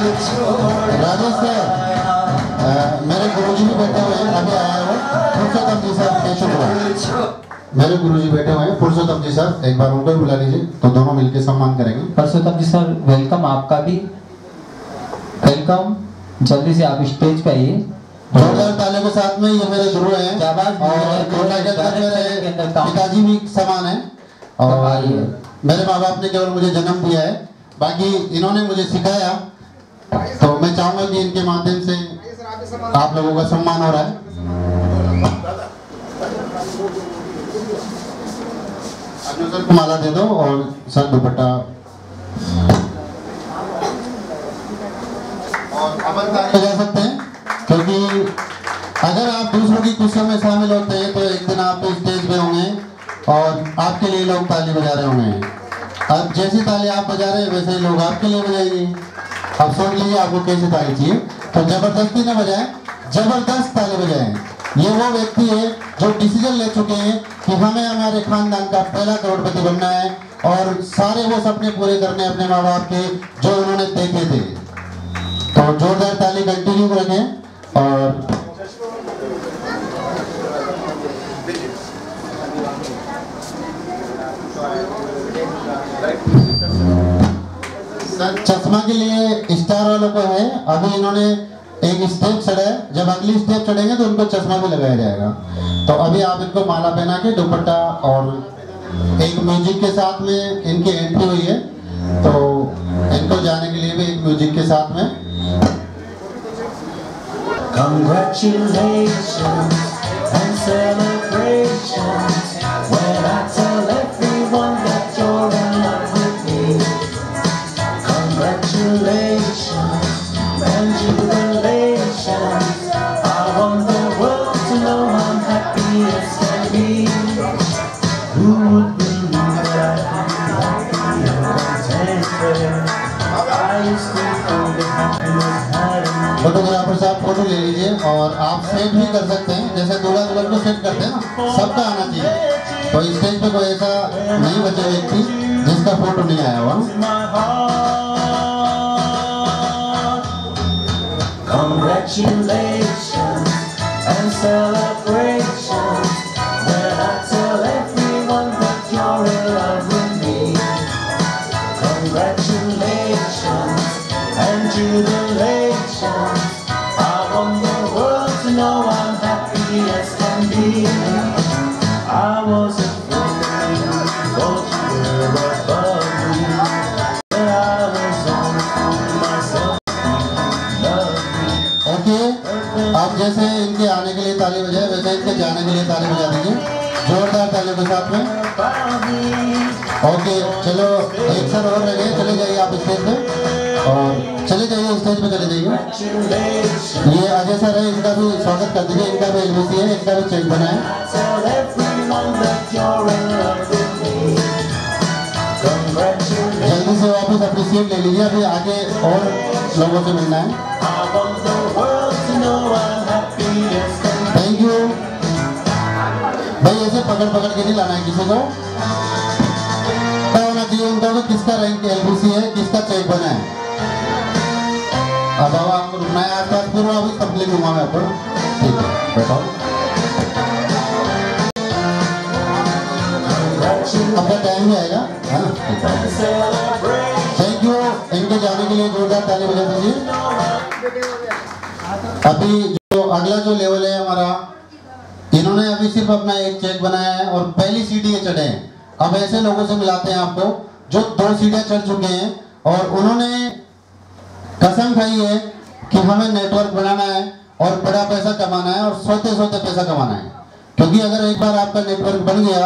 Rajesh sir, मेरे गुरुजी भी बैठे हुए हैं, अभी आया हो पुरुषोत्तम जी सर, मेरे गुरुजी बैठे हुए हैं पुरुषोत्तम जी सर, एक बार उनको भी बुला लीजिए तो दोनों मिलकर सम्मान करेंगे। पुरुषोत्तम जी सर वेलकम, आपका भी वेलकम, जल्दी से आप स्टेज पे आइए। जोरदार तालियों के साथ में ये मेरे गुरु हैं और मेरे पिताजी भी समान है और मेरे माँ बाप ने केवल मुझे जन्म दिया है, बाकी इन्होंने मुझे सिखाया, तो मैं चाहूंगा कि इनके माध्यम से आप लोगों का सम्मान हो रहा है। सर को माला दे दो और सर दुपट्टा और अमन ताली बजा सकते हैं, क्योंकि अगर आप दूसरों की खुशियों में शामिल होते हैं तो एक दिन आप स्टेज पे होंगे और आपके लिए लोग ताली बजा रहे होंगे। अब जैसी ताली आप बजा रहे हैं वैसे ही लोग आपके लिए बजाएंगे। अब सोच लीजिए आपको कैसी ताली चाहिए, तो जबरदस्ती न बजाएं, जबरदस्त ताली बजाएं। ये वो व्यक्ति है जो डिसीजन ले चुके हैं कि हमें हमारे खानदान का पहला करोड़पति बनना है और सारे वो सपने पूरे करने अपने माँ बाप के जो उन्होंने देखे थे। तो जोरदार ताली कंटिन्यू रखें और सर चश्मा के लिए स्टार वालों को है, अभी इन्होंने एक स्टेप चढ़ा है, जब अगली स्टेप चढ़ेंगे तो उनको चश्मा भी लगाया जाएगा। तो अभी आप इनको माला पहना के दुपट्टा और एक म्यूजिक के साथ में इनकी एंट्री हुई है, तो इनको जाने के लिए भी एक म्यूजिक के साथ में Congratulations and celebrations when I tell everyone that you're in love with me. Congratulations and jubilations. I want the world to know I'm happy as can be. Who would believe that I'd be happy and contented? I used to think that happiness had a photographer साहब photo ले लीजिए और आप set भी कर सकते हैं, जैसे दूल्हा दुल्हन को सेट करते हैं ना, सबका आना चाहिए। तो स्टेज पे कोई ऐसा नहीं बचा व्यक्ति जिसका फोटो नहीं आया हुआ। Congratulations and celebrations when I tell everyone that you're in love with me. Congratulations and jubilations. I want the world to know I'm happy as can be. I was afraid, thought you were above me, but I was only fooling myself. Love me. Okay, आप जैसे इनके आने के लिए ताली बजाए वैसे इनके जाने के लिए ताली बजा दीजिए जोरदार तालियों के साथ में। ओके चलो, एक सर और रह गए, चले जाइए आप स्टेज पे और चले जाइए स्टेज पे चले जाइए। ये अजय सर है, इनका भी स्वागत कर दीजिए, इनका भी एलबीसी है, इनका भी चेक बना है। जल्दी से वापस अपनी सीट ले लीजिए, अभी आगे और लोगों से मिलना है। थैंक यू भाई, ऐसे पकड़ पकड़ के नहीं लाना है किसी को, क्या होना चाहिए उनका कि किसका रैंक एलबीसी है, किसका चेक बना है। अब आपको रुकना है, आसपास पूरा अभी कंप्लीट हुआ मैं आपको, ठीक है बैठो। आपका टाइम भी आएगा, थैंक यू। इनके जाने के लिए जोरदार ताली बजा दीजिए। अभी जो अगला जो लेवल है हमारा, इन्होंने अभी सिर्फ अपना एक चेक बनाया है और पहली सीढ़ी ये चढ़े हैं। अब ऐसे लोगों से मिलाते हैं आपको जो 2 सीढ़ियां चढ़ चुके हैं और उन्होंने कसम खाई है कि हमें नेटवर्क बनाना है और बड़ा पैसा कमाना है और सोते सोते पैसा कमाना है, क्योंकि अगर एक बार आपका नेटवर्क बन गया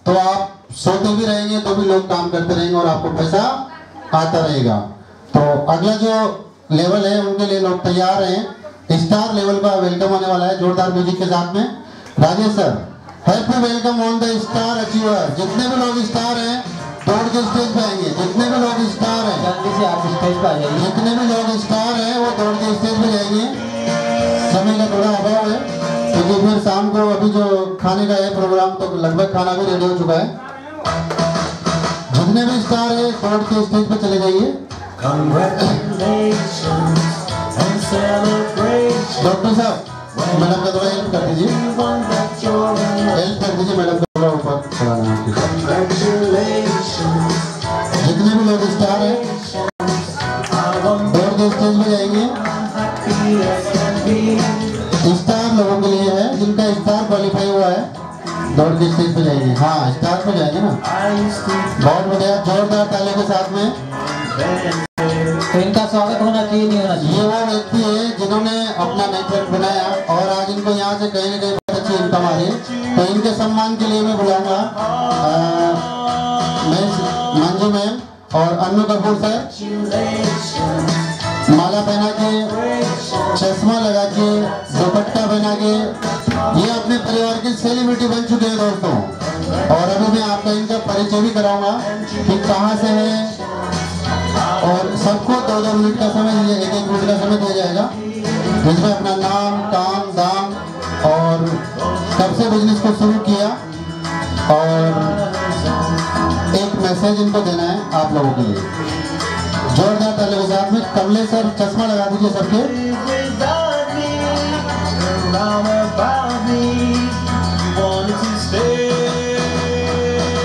तो आप सोते भी रहेंगे तो भी लोग काम करते रहेंगे और आपको पैसा आता रहेगा। तो अगला जो लेवल है उनके लिए लोग तैयार हैं, स्टार लेवल का वेलकम होने वाला है जोरदार म्यूजिक के साथ में। Rajesh sir, happy welcome on the star achiever. जितने भी लोग स्टार हैं दौड़ के स्टेज पे आएंगे, जितने भी लोग स्टार हैं जल्दी से आप स्टेज पे आ जाइए। जितने भी लोग स्टार हैं वो दौड़ के स्टेज पे जाएंगे। समय का थोड़ा अभाव है क्योंकि फिर शाम को अभी जो खाने का है प्रोग्राम, तो लगभग खाना भी रेडी हो चुका है। जितने भी स्टार है दौड़ के स्टेज पे चले जाइए। Congratulations डॉक्टर साहब मैडम का थोड़ा हेल्प कर दीजिए, हेल्प कर दीजिए मैडम को थोड़ा ऊपर चलाना है। जितने भी लोग स्टार हैं दौड़ के स्टेज पे जाएंगे। स्टार लोगों के लिए है, जिनका स्टार क्वालिफाई हुआ है दौड़ के स्टेज पे जाएंगे। हाँ स्टार पे जाएंगे ना, बहुत बढ़िया, जोरदार ताली के साथ में। तो इनका स्वागत होना चाहिए नहीं होना चाहिए? ये वो व्यक्ति है जिन्होंने अपना नेटवर्क बनाया और आज इनको यहाँ से कहीं न कहीं बहुत अच्छी इनकम आ रही है। तो इनके सम्मान के लिए मैं बुलाऊंगा मैं मंजू मैम और अन्नू कपूर सर, माला पहना के, चश्मा लगा के, दुपट्टा पहना के, ये अपने परिवार के सेलिब्रिटी बन चुके हैं दोस्तों। और अभी मैं आपका इनका परिचय भी कराऊंगा कि कहाँ से है, और सबको 2-2 मिनट का समय, 1-1 मिनट का समय दिया जाएगा, जिसमें अपना नाम, काम, दाम और कब से बिजनेस को शुरू किया और एक मैसेज इनको देना है आप लोगों के लिए। जोरदार ताली के साथ में। कमले सर चश्मा लगा दीजिए सबके।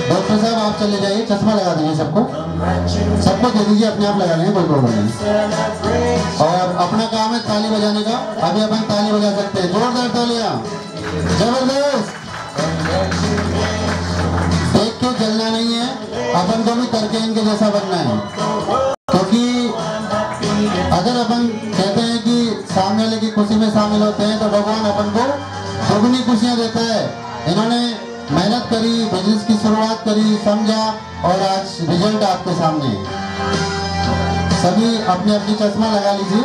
डॉक्टर साहब आप चले जाइए, चश्मा लगा दीजिए सबको, सबको दे दीजिए, अपने आप लगा लेंगे, कोई प्रॉब्लम नहीं। और अपना काम है ताली बजाने का, अभी अपन ताली बजा सकते हैं, जोरदार तालियां, जबरदस्त। देख के जलना नहीं है, अपन को भी करके इनके जैसा बनना है, क्योंकि अगर अपन कहते हैं कि सामने वाले की खुशी में शामिल होते हैं तो भगवान अपन को दोगुनी खुशियां देता है। इन्होंने मेहनत करी, बिजनेस की शुरुआत करी, समझा और आज रिजल्ट आपके सामने। सभी अपने अपनी चश्मा लगा लीजिए।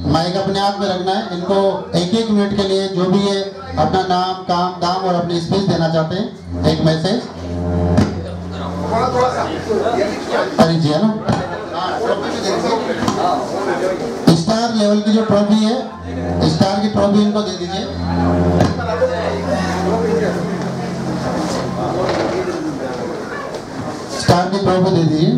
माइक अपने आप में रखना है। इनको 1-1 मिनट के लिए जो भी ये अपना नाम, काम, दाम और अपनी स्पीच देना चाहते हैं, एक मैसेज दीजिए ना। स्टार लेवल की जो ट्रॉफी है, स्टार की ट्रॉफी इनको दे दीजिए। स्टार की ट्रॉफी दे दीजिए।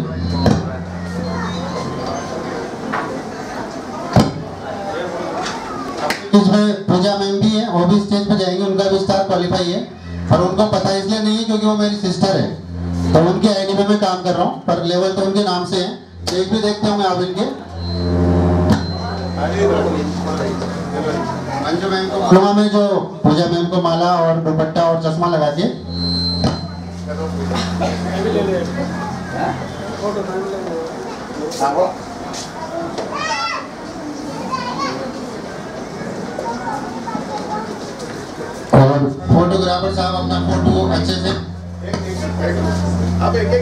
इसमें पूजा मैम भी है, वो भी स्टेज पे जाएंगे, उनका भी स्टार क्वालिफाई है और उनको पता इसलिए नहीं है क्योंकि वो मेरी सिस्टर है, तो उनके आईडी में मैं काम कर रहा हूँ, पर लेवल तो उनके नाम से है। एक भी देखते होंगे आप इनके। मंजू मैम को बोलूंगा मैं, जो पूजा मैम को माला और दुपट्टा और चश्मा लगा के और फोटोग्राफर साहब अपना फोटो अच्छे से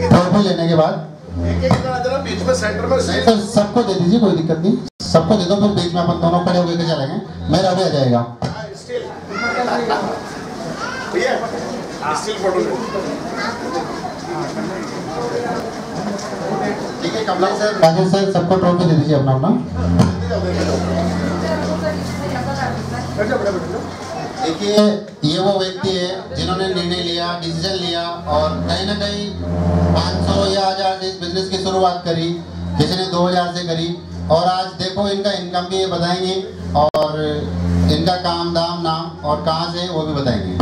फोटो लेने के बाद बीच में सेंटर में तो सबको दे दीजिए, कोई दिक्कत नहीं, सबको दे दो, फिर बीच में अपन दोनों खड़े होकर चलेंगे, मेरा भी आ जाएगा। ठीक है कमला सर, राजेश सर, सबको ट्रॉफी दे दीजिए अपना अपना। देखिए ये वो व्यक्ति है जिन्होंने निर्णय लिया, डिसीजन लिया और कहीं ना कहीं 500 या 1000 से इस बिजनेस की शुरुआत करी, किसी ने 2000 से करी और आज देखो इनका इनकम भी ये बताएंगे और इनका काम, दाम, नाम और कहाँ से वो भी बताएंगे।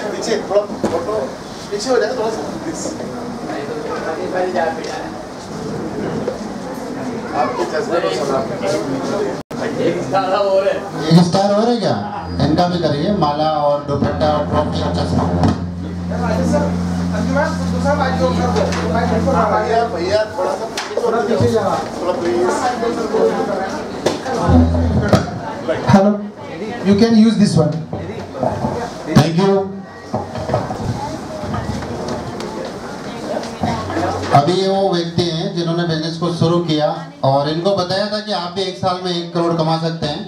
पीछे थोड़ा फोटो पीछे हो जाए थोड़ा सा प्लीज। आपके चश्मे को एक स्टार हो रहे क्या, इनका भी करिए, माला और दुपट्टा और ट्रॉफी और चश्मा। भैया थोड़ा पीछे जाओ थोड़ा please. Hello, you can use this one. अभी ये वो व्यक्ति हैं जिन्होंने बिजनेस को शुरू किया और इनको बताया था कि आप भी 1 साल में 1 करोड़ कमा सकते हैं।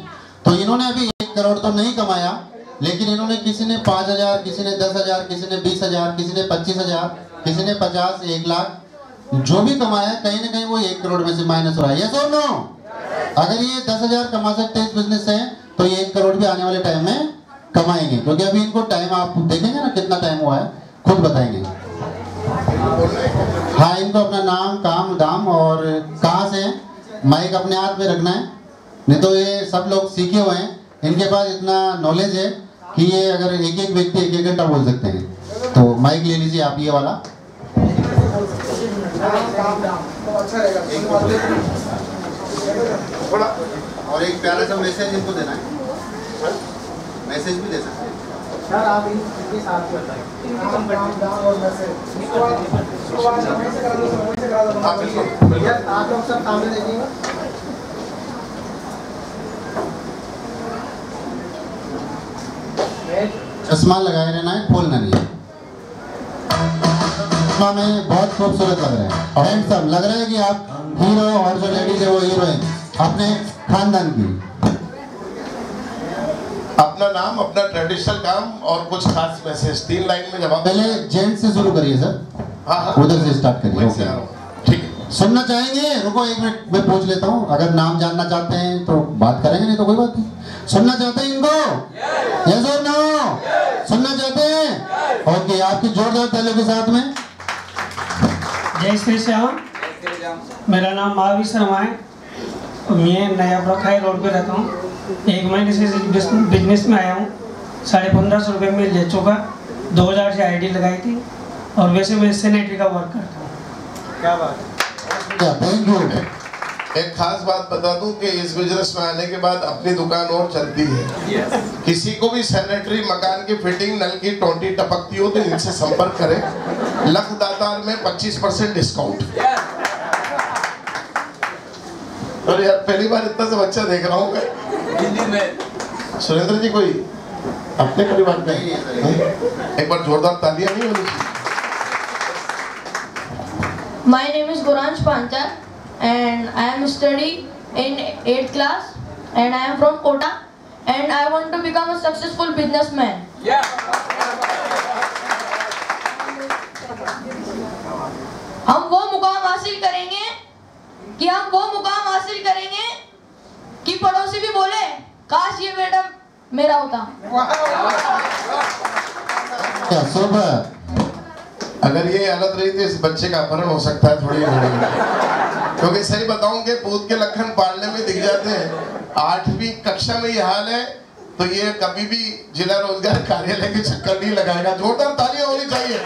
तो इन्होंने अभी 1 करोड़ तो नहीं कमाया, लेकिन इन्होंने किसी ने 5,000, किसी ने 10,000, किसी ने 20,000, किसी ने 25,000, किसी ने 50, 1 लाख, जो भी कमाया कहीं ना कहीं वो 1 करोड़ में से माइनस हो रहा है। यस और नो? अगर ये 10,000 कमा सकते हैं इस बिजनेस से, तो ये 1 करोड़ भी आने वाले टाइम में कमाएंगे, क्योंकि अभी इनको टाइम आप देखेंगे ना कितना टाइम हुआ है, खुद बताएंगे। हाँ, इनको अपना नाम, काम, दाम और कहाँ से हैं, माइक अपने हाथ में रखना है, नहीं तो ये सब लोग सीखे हुए हैं, इनके पास इतना नॉलेज है कि ये अगर एक एक व्यक्ति 1-1 घंटा बोल सकते हैं। तो माइक ले लीजिए आप, ये वाला। और एक प्यारा सा मैसेज इनको देना है, मैसेज भी दे सकते हैं सर। आप इनके साथ बताइए और मैसेज आप लोग सब सामने देखिएगा। चश्मा लगाए रहना है, खोलना नहीं है। चश्मा में बहुत खूबसूरत लग रहे हैं, हैंडसम लग रहा है कि आप हीरो, और जो लेडीज है वो हीरोइन अपने खानदान की। अपना नाम, अपना ट्रेडिशनल काम और कुछ खास मैसेज 3 लाइन में जवाब। पहले जेंट्स से शुरू करिए सर। हाँ, उधर से स्टार्ट करिए। वैसे आ रहा हूं। ठीक है। सुनना चाहेंगे? रुको 1 मिनट मैं पूछ लेता हूँ, अगर नाम जानना चाहते हैं तो बात करेंगे, नहीं तो कोई बात नहीं। सुनना चाहते हैं इनको? यस और नो? सुनना चाहते हैं? ओके, आपकी जोरदार तालियों के साथ में। जय श्री श्याम। मेरा नाम महावीर शर्मा है, मैं नया ब्रखाई रोड पे रहता हूँ। 1 महीने से बिजनेस में आया हूँ। 1550 रुपये में ले चुका। 2000 से आईडी लगाई थी, और वैसे मैं सैनिटरी का वर्क करता हूँ। क्या बात है। Thank you. एक खास बात बता दूं कि इस बिजनेस में आने के बाद अपनी दुकान और चलती है। किसी को भी सैनिटरी, मकान की फिटिंग, नल की टोंटी टपकती हो तो इनसे संपर्क करें। लख दातार में 25% डिस्काउंट। और यार पहली बार इतना सब अच्छा देख रहा हूँ मैं हिंदी में। सुरेंद्र जी कोई अपने परिवार में एक बार जोरदार तालियां नहीं होनी चाहिए? My name is Guranj Panchal and I am studying in 8th class and I am from Kota and I want to become a successful businessman. हम वो मुकाम हासिल करेंगे कि पड़ोसी भी बोले काश ये बेटा मेरा होता। सुपर। अगर ये हालत रही तो इस बच्चे का अपहरण हो सकता है थोड़ी घड़ी, क्योंकि सही बताऊं कि पूत के लखन पालने में दिख जाते हैं। 8वीं कक्षा में ये हाल है तो ये कभी भी जिला रोजगार कार्यालय के चक्कर नहीं लगाएगा। जोरदार तालियां होनी चाहिए।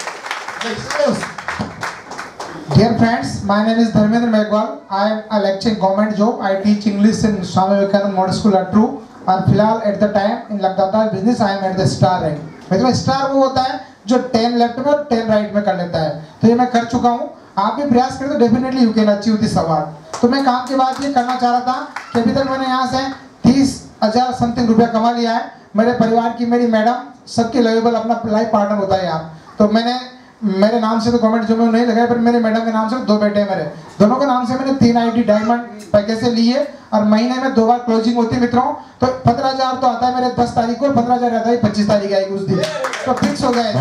Dear friends, my name is Dharmendra Megwal. I am a lecturing government job. I teach English in Swami Vivekananda Model School at True. और फिलहाल at the time in लगातार business I am at the star rank. मतलब star वो होता है जो 10 left में और 10 राइट में कर लेता है। तो ये मैं कर चुका हूँ। आप भी प्रयास करें तो definitely you can achieve this award. तो मैं काम के बाद ये करना चाह रहा था कि अभी तक मैंने यहाँ से 30,000 समथिंग रुपया कमा लिया है। मेरे परिवार की, मेरी मैडम, सबके लेवल अपना लाइफ पार्टनर होता है यार। तो मैंने मेरे नाम से तो गवर्नमेंट जो में नहीं लगाया, पर मेरे मैडम के नाम से 2 बेटे हैं मेरे। दोनों के नाम से मैंने 3 आईडी डायमंड पैकेज से लिए और महीने में 2 बार क्लोजिंग होती है मित्रों। तो 15,000 तो आता है मेरे 10 तारीख को, 15,000 रहता है 25 तारीख आएगी उस दिन। तो फिक्स हो गए।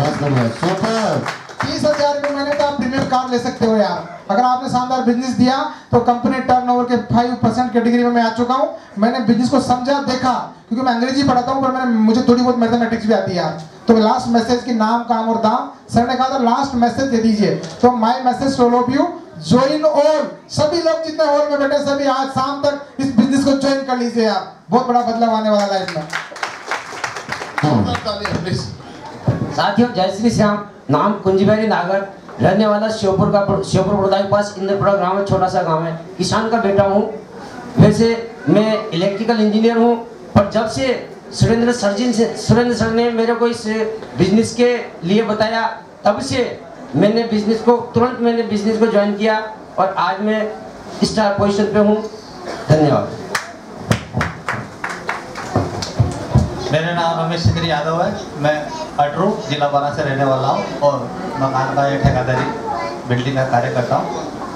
30,000 में मैंने कहा प्रीमियम कार ले सकते हो यार। अगर आपने शानदार बिजनेस दिया तो कंपनी टर्नओवर के 5% कैटेगरी में मैं आ चुका हूँ। मैंने बिजनेस को समझा, देखा, क्योंकि मैं अंग्रेजी पढ़ाता हूँ पर मुझे थोड़ी बहुत मैथमेटिक्स भी आती है यार। तो लास्ट मैसेज की नाम, काम और दाम सर ने कहा था लास्ट मैसेज दे दीजिए। तो my message to all of you, join all. सभी लोग जितने हॉल में बैठे सभी आज शाम तक इस बिजनेस को ज्वाइन कर लीजिए यार। बहुत बड़ा बदलाव आने वाला लाइफ में। साथियों जय श्री श्याम। नाम कुंजीबेरी नागर, रहने वाला श्योपुर बड़ौदा के पास इंद्रपुरा गांव है, छोटा सा गांव है। किसान का बेटा हूँ। वैसे मैं इलेक्ट्रिकल इंजीनियर हूँ, पर जब से सुरेंद्र सर ने मेरे को इस बिजनेस के लिए बताया, तब से मैंने बिजनेस को ज्वाइन किया और आज मैं स्टार पोजीशन पे हूँ। धन्यवाद। मेरा नाम रमेश चंद्र यादव है। मैं अटरू जिला बारा से रहने वाला हूँ और मकान का ये ठेकेदारी बिल्डिंग का कार्य करता हूँ।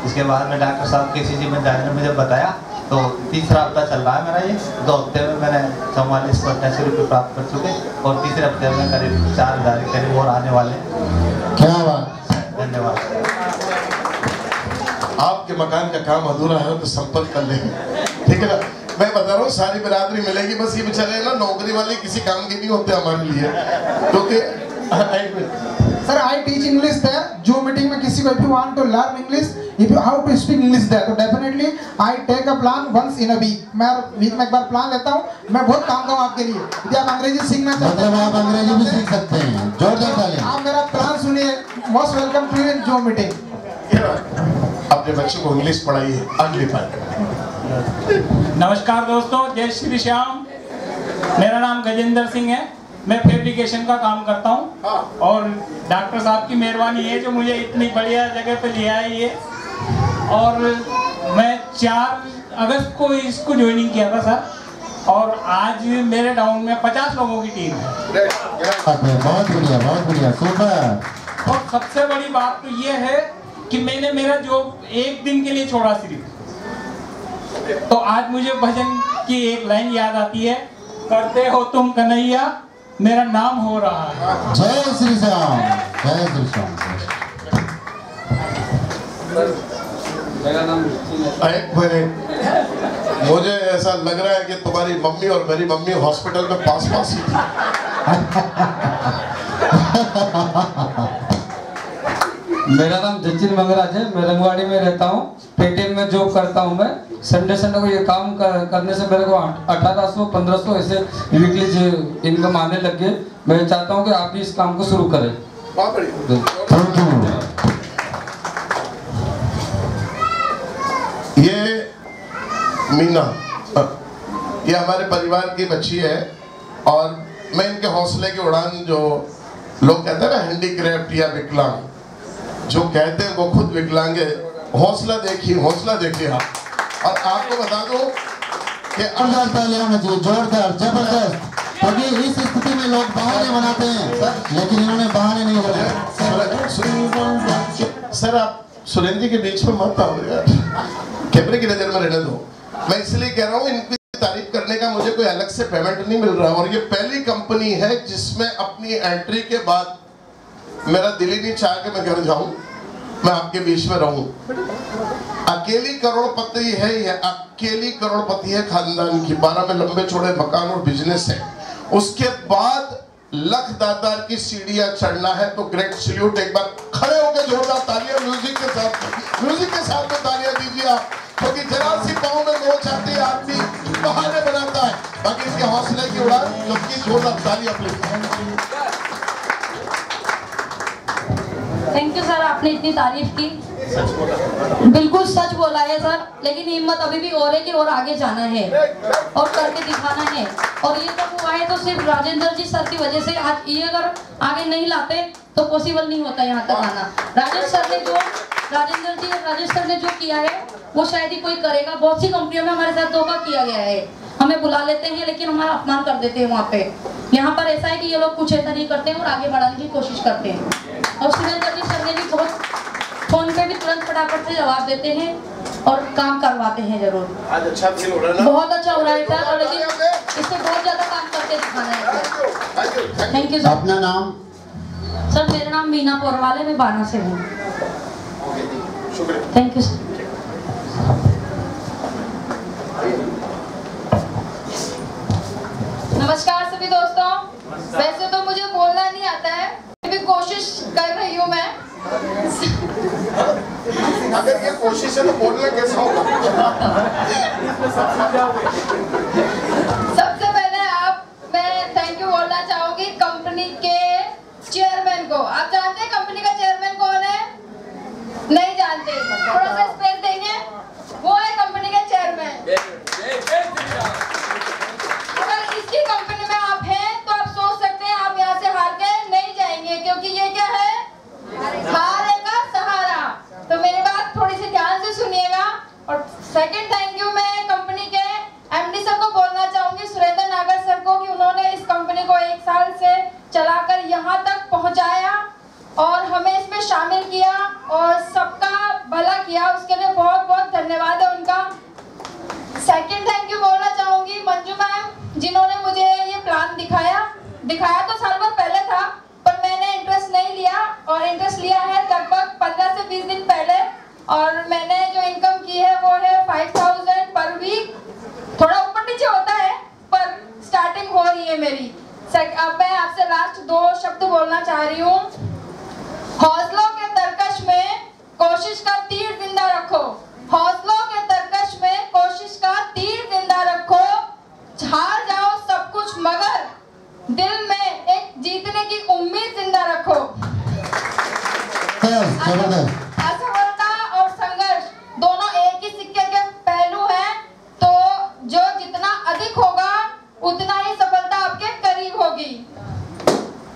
इसके बाद में डॉक्टर साहब KCG में जाने ने मुझे बताया, तो तीसरा हफ्ता चल रहा है मेरा ये। 2 हफ्ते में मैंने 4485 रुपये प्राप्त कर चुके और तीसरे हफ्ते में करीब 4000 के करीब और आने वाले। क्या बात, धन्यवाद। आपके मकान का काम अधूरा है तो संपर्क कर लेंगे, ठीक है ना। मैं बता रहा हूँ सारी बिरादरी मिलेगी, बस ये बेचारे ना नौकरी वाले किसी काम के नहीं होते हमारे लिए, क्योंकि Sir, I teach English there. जो मीटिंग में किसी को if you want to learn English, if you how to speak English there, तो definitely I take a plan once in a week. मैं वीक में एक बार प्लान लेता हूँ। मैं बहुत काम दूँ आपके लिए। यदि आप अंग्रेजी सीखना चाहते हैं, मतलब आप अंग्रेजी भी सीख सकते हैं। जोरदार तालियां। आप मेरा प्लान सुनिए। Most welcome to you in जो मीटिंग। अपने बच्चों को इंग्लिश पढ़ाइए अगली बार। नमस्कार दोस्तों, जय श्री श्याम। मेरा नाम गजेंद्र सिंह है। मैं फैब्रिकेशन का काम करता हूँ और डॉक्टर साहब की मेहरबानी है जो मुझे इतनी बढ़िया जगह पे ले आई है। और मैं 4 अगस्त को इसको ज्वाइनिंग किया था सर, और आज मेरे टाउन में 50 लोगों की टीम है। बहुत बढ़िया, सुपर। और सबसे बड़ी बात तो ये है कि मैंने मेरा जॉब 1 दिन के लिए छोड़ा सिर्फ, तो आज मुझे भजन की एक लाइन याद आती है, करते हो तुम कन्हैया मेरा नाम हो रहा है। जय श्री श्याम, जय श्री श्याम। मेरा नाम एक मिनट, मुझे ऐसा लग रहा है कि तुम्हारी मम्मी और मेरी मम्मी हॉस्पिटल में पास ही थी। मेरा नाम जचिन मंगराज है। मैं रंगवाड़ी में रहता हूँ। पेटीएम में जॉब करता हूँ मैं। संडे को ये काम करने से मेरे को 1800-1500 ऐसे वीकली इनकम आने लग गए। मैं चाहता हूँ कि आप भी इस काम को शुरू करें। ये मीना, ये हमारे परिवार की बच्ची है और मैं इनके हौसले की उड़ान, जो लोग कहते हैं ना हैंडीक्राफ्ट या विकलांग, जो कहते हैं वो खुद विकलांग है। हौसला देखिए आप। और आपको बता दूं कि जोरदार, जबरदस्त, क्योंकि इस स्थिति में लोग बहाने बनाते हैं, लेकिन इन्होंने बहाने नहीं बनाए। सर आप सुरेंद्र जी के बीच में मत आओ यार, कैमरे की नजर में रहने दो। मैं इसलिए कह रहा हूँ, इनकी तारीफ करने का मुझे कोई अलग से पेमेंट नहीं मिल रहा, और ये पहली कंपनी है जिसमें अपनी एंट्री के बाद मेरा दिल ही नहीं चाह के मैं घर जाऊं, मैं आपके बीच में रहूं। अकेली करोड़पति है, यह अकेली करोड़पति है खानदान की। 12 में लंबे चौड़े मकान और बिजनेस है। उसके बाद लख दातार की सीढ़ियां चढ़ना है तो ग्रेट सल्यूट। एक बार खड़े होकर जोरदार तालियां म्यूजिक के साथ में तालियां दीजिए आप, क्योंकि जरा सी पाँव में नोच आती है, आदमी बहाने बनाता है। बाकी इनके हौसले की उड़ान, जबकि जोरदार तालियां प्लीज। थैंक यू सर, आपने इतनी तारीफ की। बिल्कुल सच बोला है सर, लेकिन हिम्मत अभी भी और है कि और आगे जाना है और करके दिखाना है। और ये सब हुआ है तो सिर्फ राजेंद्र जी सर की वजह से। आज ये अगर आगे नहीं लाते तो पॉसिबल नहीं होता यहाँ तक आना। राजेश सर ने जो किया है वो शायद ही कोई करेगा। बहुत सी कंपनियों में हमारे साथ धोखा किया गया है, हमें बुला लेते हैं लेकिन हमारा अपमान कर देते हैं वहाँ पे। यहाँ पर ऐसा है कि ये लोग कुछ ऐसा नहीं करते हैं और आगे बढ़ाने की कोशिश करते हैं। और सुरेंद्र जी सर ने भी बहुत फोन पे भी तुरंत फटाफट से जवाब देते हैं और काम करवाते हैं जरूर। आज अच्छा फील हो रहा है ना? बहुत अच्छा हो रहा है सर, और लेकिन इससे बहुत ज्यादा काम करके दिखाना है। Thank you sir. अपना नाम? सर मेरा नाम मीना पोरवाल है, मैं बाना से हूँ। Thank you sir. नमस्कार सभी दोस्तों। वैसे तो मुझे बोलना नहीं आता है, फिर भी कोशिश कर रही हूँ मैं। अगर ये कोशिश है तो बोलना कैसा होगा? सबसे पहले मैं थैंक यू बोलना चाहूंगी कंपनी के चेयरमैन को। आप जानते हैं कंपनी का चेयरमैन कौन है? नहीं जानते? थोड़ा सा स्पेस देंगे। वो है कंपनी के चेयरमैन। अगर इसकी कंपनी में आप हैं तो आप सोच सकते हैं आप यहाँ से हार के नहीं जाएंगे, क्योंकि ये क्या है? हारे का सहारा। तो मेरी बात थोड़ी सी ध्यान से सुनिएगा। और सेकंड थैंक यू मैं कंपनी के एमडी सर सुनेंगे मेरी। अब मैं आपसे लास्ट 2 शब्द बोलना चाह रही हूँ। हौसलों के तरकश में कोशिश का तीर जिंदा रखो, हौसलों के तरकश में कोशिश का तीर जिंदा रखो। हार जाओ सब कुछ मगर दिल में एक जीतने की उम्मीद जिंदा रखो। असफलता और संघर्ष दोनों एक ही सिक्के के पहलू हैं, तो जो जितना अधिक होगा उतना ही सफलता आपके करीब होगी।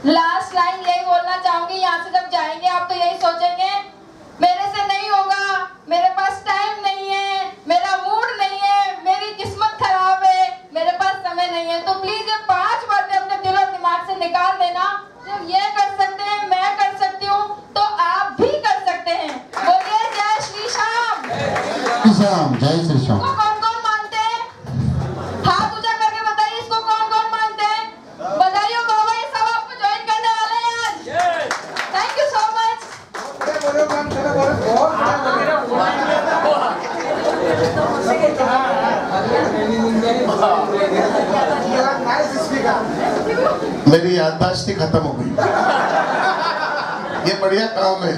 लास्ट लाइन यही बोलना चाहूंगी, यहाँ से जब जाएंगे आप तो यही सोचेंगे मेरे से नहीं होगा, मेरे पास टाइम नहीं है, मेरा मूड नहीं है, मेरी किस्मत खराब है, मेरे पास समय नहीं है। तो प्लीज ये 5 बातें अपने दिल और दिमाग से निकाल देना। जब ये कर सकते हैं, मैं कर सकती हूँ, तो आप भी कर सकते हैं। बोलिए जय श्री श्याम। जय श्री श्याम। कौन कौन मानते हैं? हाथ ऊंचा करके बताइए इसको कौन कौन मानते हैं। बधाई हो बाबा, ये सब आपको ज्वाइन करने वाले हैं आज। Thank you so much. मेरी याददाश्त ही खत्म हो गई। ये बढ़िया काम है,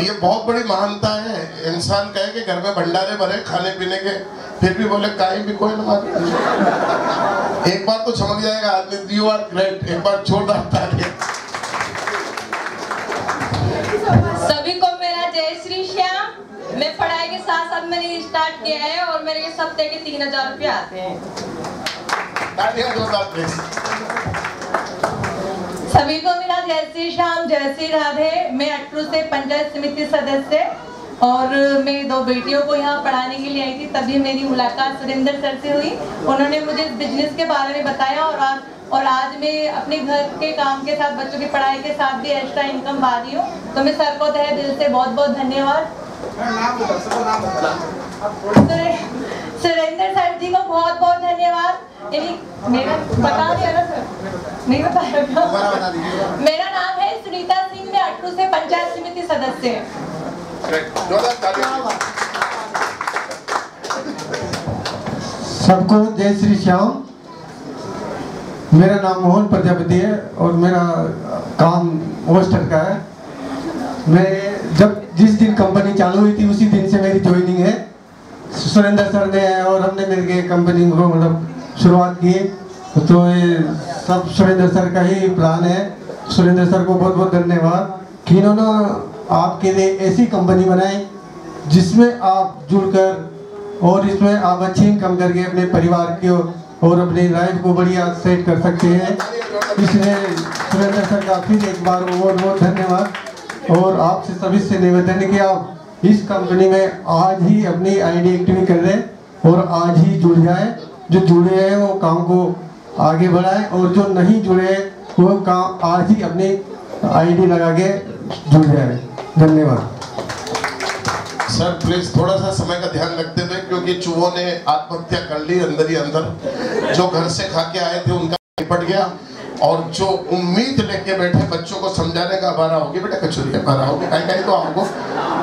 ये बहुत बड़ी महानता है। इंसान कहे कि घर में भंडारे भरे खाने पीने के, फिर भी बोले काहे भी कोई ना। एक बार तो समझ जाएगा आदमी, यू आर ग्रेट, एक बार छोड़ रहा है। सभी को मेरा जय श्री श्याम। मैं पढ़ाई के साथ साथ मैंने स्टार्ट किया है और मेरे के हफ्ते के 3000 रुपये आते हैं। सभी को मेरा जय श्री श्याम, जय श्री राधे। मैं अटरू से पंचायत समिति सदस्य और मेरी 2 बेटियों को यहाँ पढ़ाने के लिए आई थी, तभी मेरी मुलाकात सुरेंद्र सर से हुई। उन्होंने मुझे बिजनेस के बारे में बताया और आज मैं अपने घर के काम के साथ बच्चों की पढ़ाई के साथ भी एक्स्ट्रा इनकम पा रही हूँ। तो मैं सर को तहे दिल से बहुत बहुत धन्यवाद। सुरेंद्र सर जी को बहुत बहुत धन्यवाद। मेरा बता दिया ना सर, नहीं बताया। मेरा नाम है सुनीता सिंह, मैं अटरू से पंचायत समिति सदस्य। सबको जय श्री श्याम। मेरा नाम मोहन प्रजापति है और मेरा काम होस्टल का है। मैं जब जिस दिन कंपनी चालू हुई थी उसी दिन से मेरी ज्वाइनिंग है। सुरेंद्र सर ने और हमने मिलके कंपनी को मतलब शुरुआत की, तो ये सब सुरेंद्र सर का ही प्लान है। सुरेंद्र सर को बहुत बहुत धन्यवाद कि इन्होंने आपके लिए ऐसी कंपनी बनाई जिसमें आप जुड़कर और इसमें आप अच्छी इनकम करके अपने परिवार को और अपनी लाइफ को बढ़िया सेट कर सकते हैं। इसलिए सुरेंद्र सर का फिर एक बार बहुत बहुत धन्यवाद। और आपसे सभी से निवेदन है कि आप इस कंपनी में आज ही अपनी आईडी एक्टिवेट कर दें और आज ही जुड़ जाएं। जो जुड़े हैं वो काम को आगे बढ़ाएं और जो नहीं जुड़े हैं वो काम आज ही अपनी आईडी लगा के जुड़ जाए। धन्यवाद सर। प्लीज थोड़ा सा समय का ध्यान रखते हुए, क्योंकि चूहों ने आत्महत्या कर ली अंदर ही अंदर। जो घर से खा के आए थे उनका निपट गया और जो उम्मीद लेके बैठे बच्चों को समझाने का हमारा होगी, बेटा कचौरी हमारा होगी कहीं तो आपको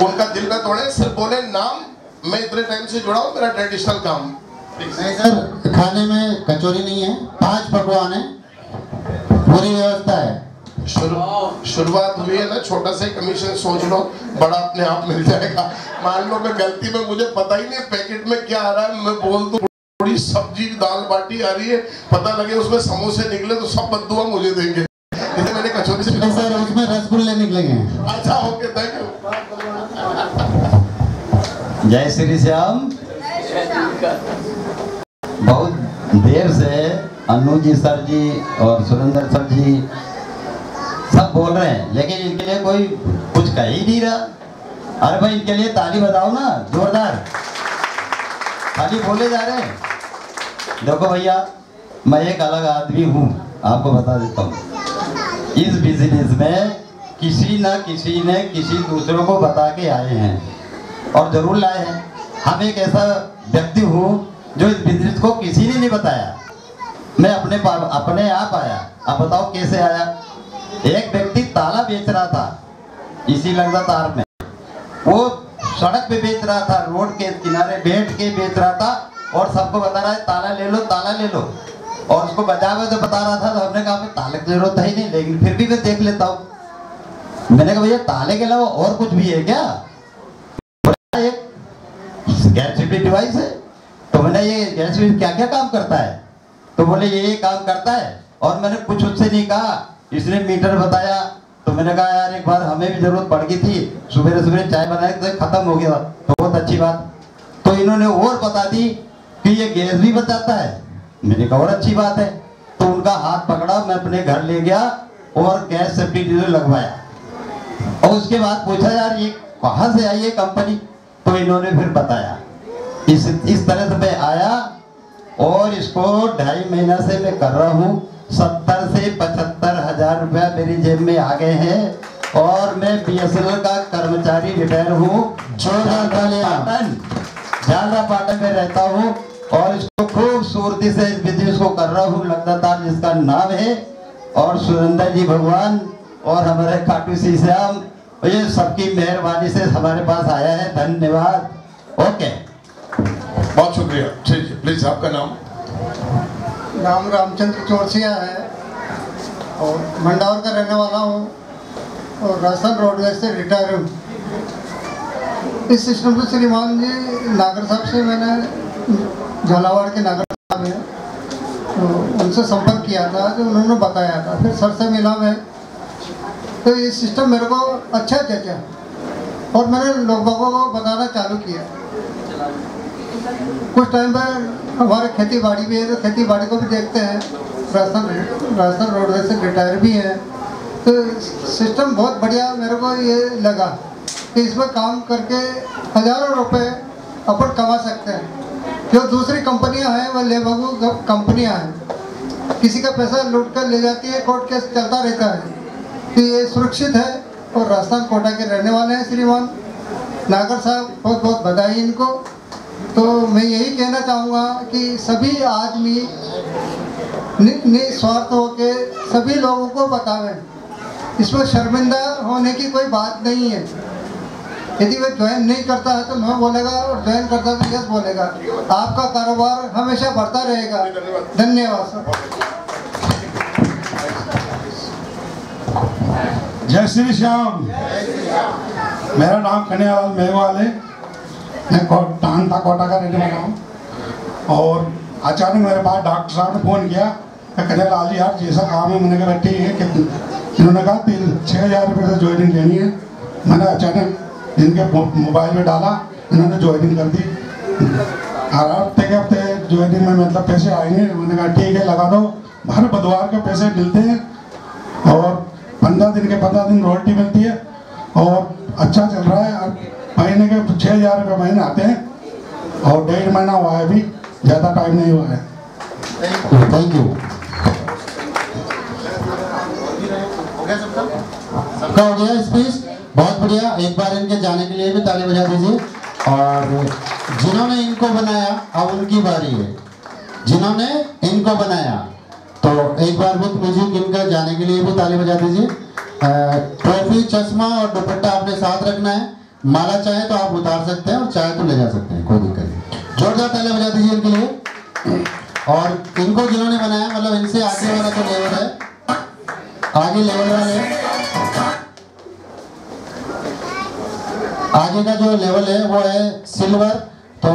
उनका दिल में तोड़े। सिर्फ बोले नाम, मैं इतने टाइम से जुड़ा हूँ, मेरा ट्रेडिशनल काम। नहीं सर, खाने में कचौरी नहीं है, 5 पकवान है, पूरी व्यवस्था है। शुरुआत हुई है ना, छोटा सा कमीशन सोच लो, बड़ा अपने आप मिल जाएगा। मान लो मैं गलती में, मुझे पता ही नहीं पैकेट में क्या आ रहा है, मैं बोल दूं थोड़ी सब्जी दाल बाटी आ रही है, पता लगे उसमें समोसे निकले तो सब बद्दुआ मुझे देंगे। इसलिए मैंने कचौरी से सर उसमें रसगुल्ले निकलेंगे। अच्छा ओके, थैंक यू। जय श्री श्याम। बहुत देर से अनु जी सर जी और सुरेंद्र सर जी सब बोल रहे हैं, लेकिन इनके लिए कोई कुछ कह ही नहीं रहा। अरे भाई इनके लिए ताली बजाओ ना जोरदार, खाली बोले जा रहे हैं। देखो भैया, मैं एक अलग आदमी हूँ, आपको बता देता हूँ। इस बिजनेस में किसी न किसी ने किसी दूसरों को बता के आए हैं और जरूर लाए हैं। हम एक ऐसा व्यक्ति हूँ जो इस बिजनेस को किसी ने नहीं बताया, मैं अपने आप आया। अब बताओ कैसे आया। एक व्यक्ति ताला बेच रहा था इसी लगातार में, वो सड़क पे बेच रहा था, रोड के किनारे बैठ के बेच रहा था और सबको बता रहा है ताला ले लो ताला ले लो। और उसको बचावे तो बता रहा था, तो हमने कहा ताले की जरूरत है ही नहीं, लेकिन फिर भी मैं देख लेता हूँ। मैंने कहा भैया ताले के अलावा और कुछ भी है क्या? एक गैस शिफ्टिंग डिवाइस है। तो मैंने ये गैस शिफ्टिंग क्या क्या काम करता है? तो बोले ये काम करता है। और मैंने कुछ उससे नहीं कहा, इसने मीटर बताया। तो मैंने कहा यार एक बार हमें भी जरूरत पड़ गई थी, सुबह सुबह चाय बनाए तो खत्म हो गया, तो बहुत अच्छी बात। तो इन्होंने और बता दी कि ये गैस भी बचाता है। मैंने कहा और अच्छी बात है। तो उनका हाथ पकड़ा, मैं अपने घर ले गया और गैस सब्सिडी लगवाया। और उसके बाद पूछा यार ये कहाँ से आई है कंपनी? तो इन्होंने फिर बताया। इस तरह से मैं आया और इसको 2.5 महीना से मैं कर रहा हूँ। 70 से 75 हजार रुपया मेरी जेब में आ गए हैं और मैं BSNL का कर्मचारी रिटायर हूँ। झालरापाटन में रहता हूँ और इसको खूबसूरती से इस बिजनेस को कर रहा हूँ लगातार, जिसका नाम है। और सुरेंद्र जी भगवान और हमारे खाटू श्री श्याम, ये सबकी मेहरबानी से हमारे पास आया है। धन्यवाद। ओके, बहुत शुक्रिया। ठीक है, प्लीज आपका नाम? नाम रामचंद्र चौरसिया है और मंडावर का रहने वाला हूँ और राजस्थान रोडवेज से रिटायर हूँ। इस सिस्टम से श्रीमान जी नागर साहब से मैंने झालावाड़ के नागर साहब हैं, तो उनसे संपर्क किया था, जो उन्होंने बताया था। फिर सर से मिला मैं, तो ये सिस्टम मेरे को अच्छा जचा और मैंने लोगों को बताना चालू किया। कुछ टाइम पर हमारे खेती बाड़ी भी है, तो खेती बाड़ी को भी देखते हैं। राजस्थान रोडवेज से रिटायर भी है। तो सिस्टम बहुत बढ़िया मेरे को ये लगा कि इसमें काम करके हज़ारों रुपए अपन कमा सकते हैं। जो दूसरी कंपनियां हैं वह लेबागू कंपनियां हैं, किसी का पैसा लूट कर ले जाती है, कोर्ट केस चलता रहता है। कि ये सुरक्षित है और राजस्थान कोटा के रहने वाले हैं श्रीमान नागर साहब, बहुत बहुत बधाई इनको। तो मैं यही कहना चाहूँगा कि सभी आदमी निस्वार्थ होके सभी लोगों को बतावें। इसमें शर्मिंदा होने की कोई बात नहीं है। यदि वह ज्वाइन नहीं करता है तो नो बोलेगा और ज्वाइन करता है तो यस बोलेगा। आपका कारोबार हमेशा बढ़ता रहेगा। धन्यवाद सर। जय श्री श्याम। मेरा नाम कन्हैयालाल मेघवाल है। मैं टांगता कोटा का रहने वाला हूँ। और अचानक मेरे पास डॉक्टर साहब ने फ़ोन किया, कन्हैयालाल जी यार जैसा काम है। मैंने कहा ठीक है कितने? इन्होंने कहा 6,000 रुपये से ज्वाइनिंग लेनी है। मैंने अचानक इनके मोबाइल में डाला, इन्होंने ज्वाइनिंग कर दी। हर हफ्ते के हफ्ते ज्वाइनिंग में मतलब पैसे आएंगे। मैंने कहा ठीक है लगा दो। हर बुधवार के पैसे मिलते हैं और 15 दिन के 15 दिन रॉयल्टी मिलती है और अच्छा चल रहा है। महीने के 6,000 रुपये महीने आते हैं और 1.5 महीना हुआ है, अभी ज़्यादा टाइम नहीं हुआ है। Thank you. सबका हो गया स्पीच? बहुत बढ़िया। एक बार इनके जाने के लिए भी ताली बजा दीजिए। और जिन्होंने इनको बनाया अब उनकी बारी है। जिन्होंने इनको बनाया तो एक बार विद म्यूजिक इनका जाने के लिए भी ताली बजा दीजिए। ट्रॉफी, चश्मा और दुपट्टा अपने साथ रखना है। माला चाहे तो आप उतार सकते हैं और चाहे तो ले जा सकते हैं, कोई दिक्कत नहीं। जोरदार ताली बजा दीजिए इनके लिए। और इनको जिन्होंने बनाया मतलब इनसे आगे वाला जो लेवल है, आगे लेवल वाले आगे का जो लेवल है वो है सिल्वर। तो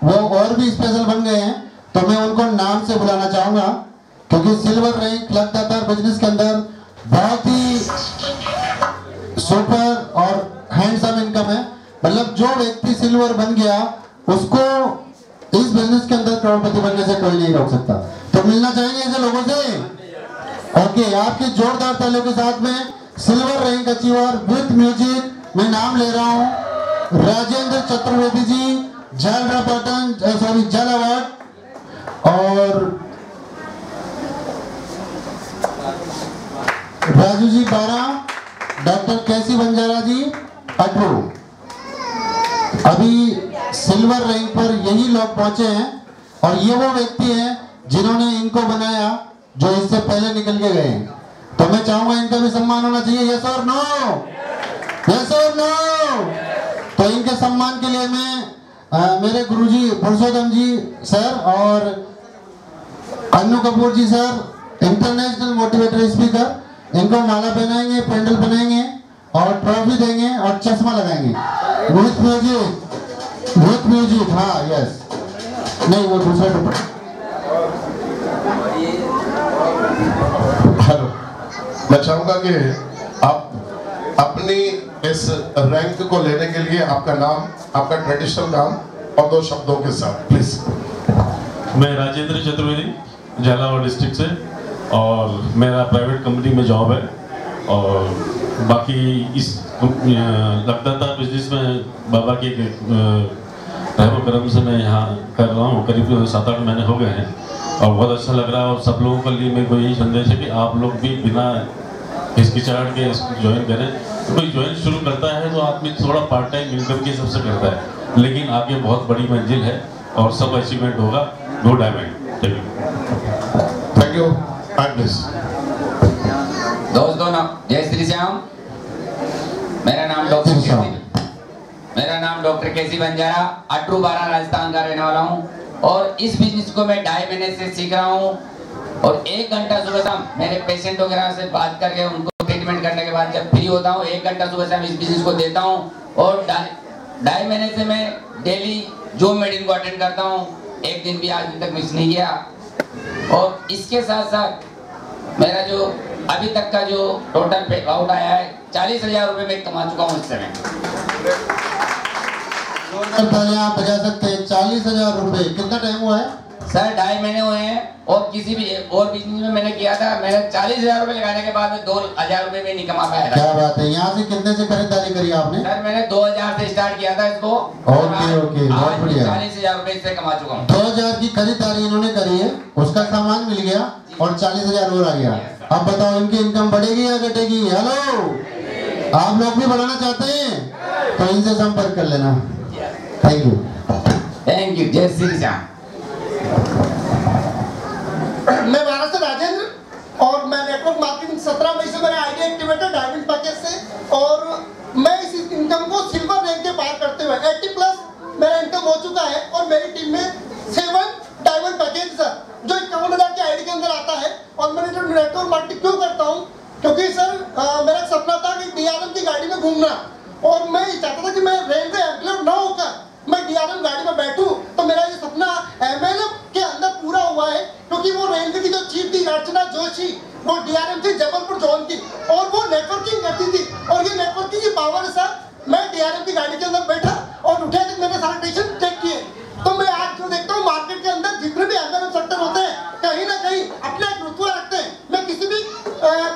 वो और भी स्पेशल बन गए हैं, तो मैं उनको नाम से बुलाना चाहूँगा क्योंकि सिल्वर रैंक लगातार बिजनेस के अंदर बहुत ही सुपर और हैंडसम इनकम है। मतलब जो व्यक्ति सिल्वर बन गया उसको इस बिजनेस के अंदर करोड़पति बनने से कोई नहीं रोक सकता। तो मिलना चाहेंगे ऐसे लोगों से? ओके, आपके जोरदार तालियों के साथ में silver rank achiever with music मैं नाम ले रहा हूं राजेंद्र चतुर्वेदी जी, झालरापाटन झालावाड़, और राजू जी 12, डॉक्टर कैसी बंजारा जी 18। अभी सिल्वर रैंक पर यही लोग पहुंचे हैं और ये वो व्यक्ति हैं जिन्होंने इनको बनाया जो इससे पहले निकल के गए। तो मैं चाहूंगा इनका भी सम्मान होना चाहिए। यस और नो? यस और नो? तो इनके सम्मान के लिए मैं मेरे गुरुजी पुरुषोत्तम जी सर और अन्नू कपूर जी सर इंटरनेशनल मोटिवेटर स्पीकर, इनको माला पहनाएंगे, पेंडल बनाएंगे और ट्रॉफी देंगे और चश्मा लगाएंगे। विथ म्यूजिक, हाँ यस, नहीं वो दूसरा टुकड़ा। हेलो, मैं चाहूंगा कि आप अपनी इस रैंक को लेने के लिए आपका नाम, आपका ट्रेडिशनल नाम और 2 शब्दों के साथ प्लीज। मैं राजेंद्र चतुर्वेदी, झालावाड़ डिस्ट्रिक्ट से, और मेरा प्राइवेट कंपनी में जॉब है। और बाकी इस लगता बिजनेस में बाबा के रहम करम से मैं यहाँ कर रहा हूँ, करीब 7-8 महीने हो गए हैं और बहुत अच्छा लग रहा है। और सब लोगों के लिए मेरे को यही संदेश है कि आप लोग भी बिना हिचकिचाहट के इसको ज्वाइन करें। कोई ज्वाइन शुरू करता है तो आदमी थोड़ा पार्ट टाइम इनकम के सबसे करता है, लेकिन आगे बहुत बड़ी मंजिल है और सब अचीवमेंट होगा। गो डायमंड। Thank you. दोस्तों जय श्री श्याम। मेरा नाम डॉक्टर केसी बंजारा, अटरू बारा राजस्थान का रहने वाला हूँ और इस बिजनेस को मैं 2.5 महीने से सीख रहा हूँ। और 1 घंटा सुबह शाम मेरे पेशेंट वगैरह से बात करके उनको ट्रीटमेंट करने के बाद जब फ्री होता हूँ 1 घंटा सुबह शाम इस बिजनेस को देता हूँ। और 2.5 महीने से मैं डेली जूम मीटिंग को अटेंड करता हूँ, एक दिन भी आज तक मिस नहीं किया। और इसके साथ साथ मेरा जो अभी तक का जो टोटल पे आउट आया है 40,000 रुपये मैं कमा चुका हूँ इस समय। तालियां बजा सकते हैं। 40,000 रुपए। कितना टाइम हुआ है सर? 2.5 महीने हुए हैं। और किसी भी और बिजनेस में मैंने किया था, मैंने 40,000 रुपए लगाने के बाद में 2,000 रुपए में नहीं कमा पाया था। क्या बात है। यहाँ से कितने से खरीदारी करी आपने? सर मैंने 2,000 से स्टार्ट किया था इसको। ओके, बहुत बढ़िया। 40,000 रुपए इससे कमा चुका हूँ। 2,000 की खरीदारी इन्होंने करी है, उसका सामान मिल गया और 40,000 और आ गया। अब बताओ इनकी इनकम बढ़ेगी या घटेगी? हेलो, आप लोग भी बढ़ाना चाहते हैं तो इनसे संपर्क कर लेना। Thank you. Thank you. जय श्री श्याम। मैं महाराष्ट्र राजेंद्र और मैं नेटवर्क मार्केटिंग 17 मई से मैंने आईडी एक्टिवेटेड डायमंड पैकेज से और मैं इस इनकम को सिल्वर रैंक के पार करते हुए 80+ मेरा इनकम हो चुका है और मेरी टीम में 7 डायमंड पैकेज सर जो 51,000 की आईडी के अंदर आता है। और मैंने जो नेटवर्क मार्केटिंग क्यों करता हूँ, क्योंकि सर मेरा सपना था कि DRM की गाड़ी में घूमना और मैं चाहता था कि मैं रेलवे एम्प्लॉय ना होकर मैं DRM गाड़ी में बैठूं। तो मेरा ये सपना MLM के अंदर पूरा हुआ है, क्योंकि वो रेलवे की जो चीफ थी अर्चना जोशी, वो DRM थी जबलपुर जोन की और वो नेटवर्किंग करती थी। और ये नेटवर्किंग की पावर है सर। मैं DRM की गाड़ी के अंदर बैठा और उठे तक मैंने सारे टेंशन चेक किए। तो मैं आज जो देखता हूँ मार्केट के अंदर जितने भी MLM सेक्टर होते हैं कहीं ना कहीं अपना एक रुतबा रखते हैं। मैं किसी भी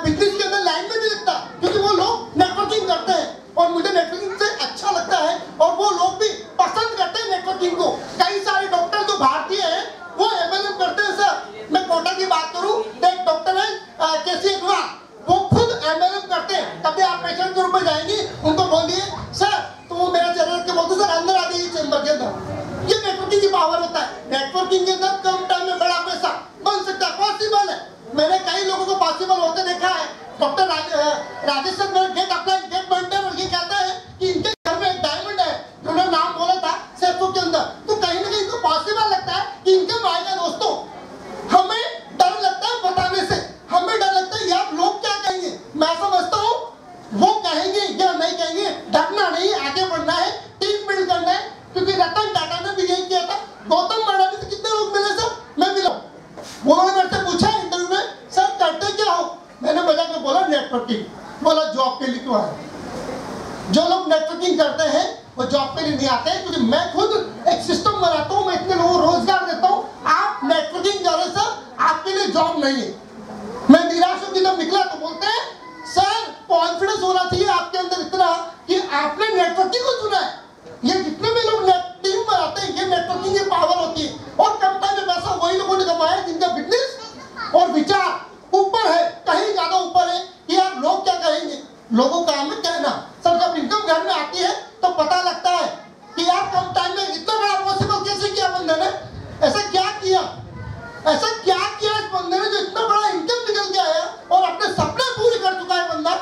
बिजनेस के अंदर लाइन में नहीं दिखता, क्योंकि वो लोग नेटवर्किंग करते हैं और मुझे नेटवर्किंग से अच्छा लगता है और वो लोग भी पसंद करते हैं नेटवर्किंग को। कई सारे डॉक्टर जो भारतीय हैं वो MLM करते हैं सर। मैं कोटा की बात करूं तो एक डॉक्टर है केसी अग्रवाल, वो खुद MLM करते हैं। कभी आप पेशेंट के रूप में जाएंगी, उनको बोलिए सर तो वो मेरा चेहरा रख के बोलते सर अंदर आ जाइए चेंबर के अंदर। ये नेटवर्किंग की पावर होता है। नेटवर्किंग के अंदर कम टाइम में बड़ा पैसा बन सकता है, पॉसिबल है। मैंने कई लोगों को पॉसिबल होते देखा है। डॉक्टर राजेश सर मेरे गेट अपना गेट मेंटेन और ये कहता है कि इनके घर में एक डायमंड है, उन्होंने नाम बोला था सेफो के अंदर। तो कहीं ना कहीं इनको पॉसिबल लगता है कि इनकम आएगा। दोस्तों हमें डर लगता है बताने से, हमें डर लगता है यार लोग क्या कहेंगे। मैं समझता हूँ वो कहेंगे या नहीं कहेंगे, डरना नहीं, आगे बढ़ना है, टीम बिल्ड करना है। क्योंकि रतन टाटा ने भी यही किया था। गौतम अडानी से कितने लोग मिले सर? मैं मिला। उन्होंने मेरे से पूछा इंटरव्यू में सर करते क्या हो? मैंने बजा के बोला नेटवर्किंग। बोला जॉब के लिए क्यों आए? जो लोग नेटवर्किंग करते हैं वो जॉब के लिए नहीं आते, क्योंकि मैं खुद एक सिस्टम बनाता हूँ, मैं इतने लोगों को रोजगार देता हूँ। आप नेटवर्किंग करें सर, आपके लिए जॉब नहीं है। मैं निराश होकर जब निकला तो बोलते हैं सर कॉन्फिडेंस होना चाहिए आपके अंदर इतना कि आपने नेटवर्किंग को चुना है। ये जितने भी लोग टीम बनाते हैं ये नेटवर्किंग की पावर होती है। और कम टाइम में पैसा वही लोगों ने कमाया जिनका बिजनेस और विचार ऊपर है, कहीं ज्यादा ऊपर है कि यार लोग क्या कहेंगे। लोगों का काम है कहना। सर जब इनकम घर में आती है तो पता लगता है कि यार कम टाइम में इतना बड़ा पॉसिबल कैसे किया बंदे ने, ऐसा क्या किया इस बंदे ने जो इतना बड़ा इनकम निकल के आया और अपने सपने पूरे कर चुका है बंदा।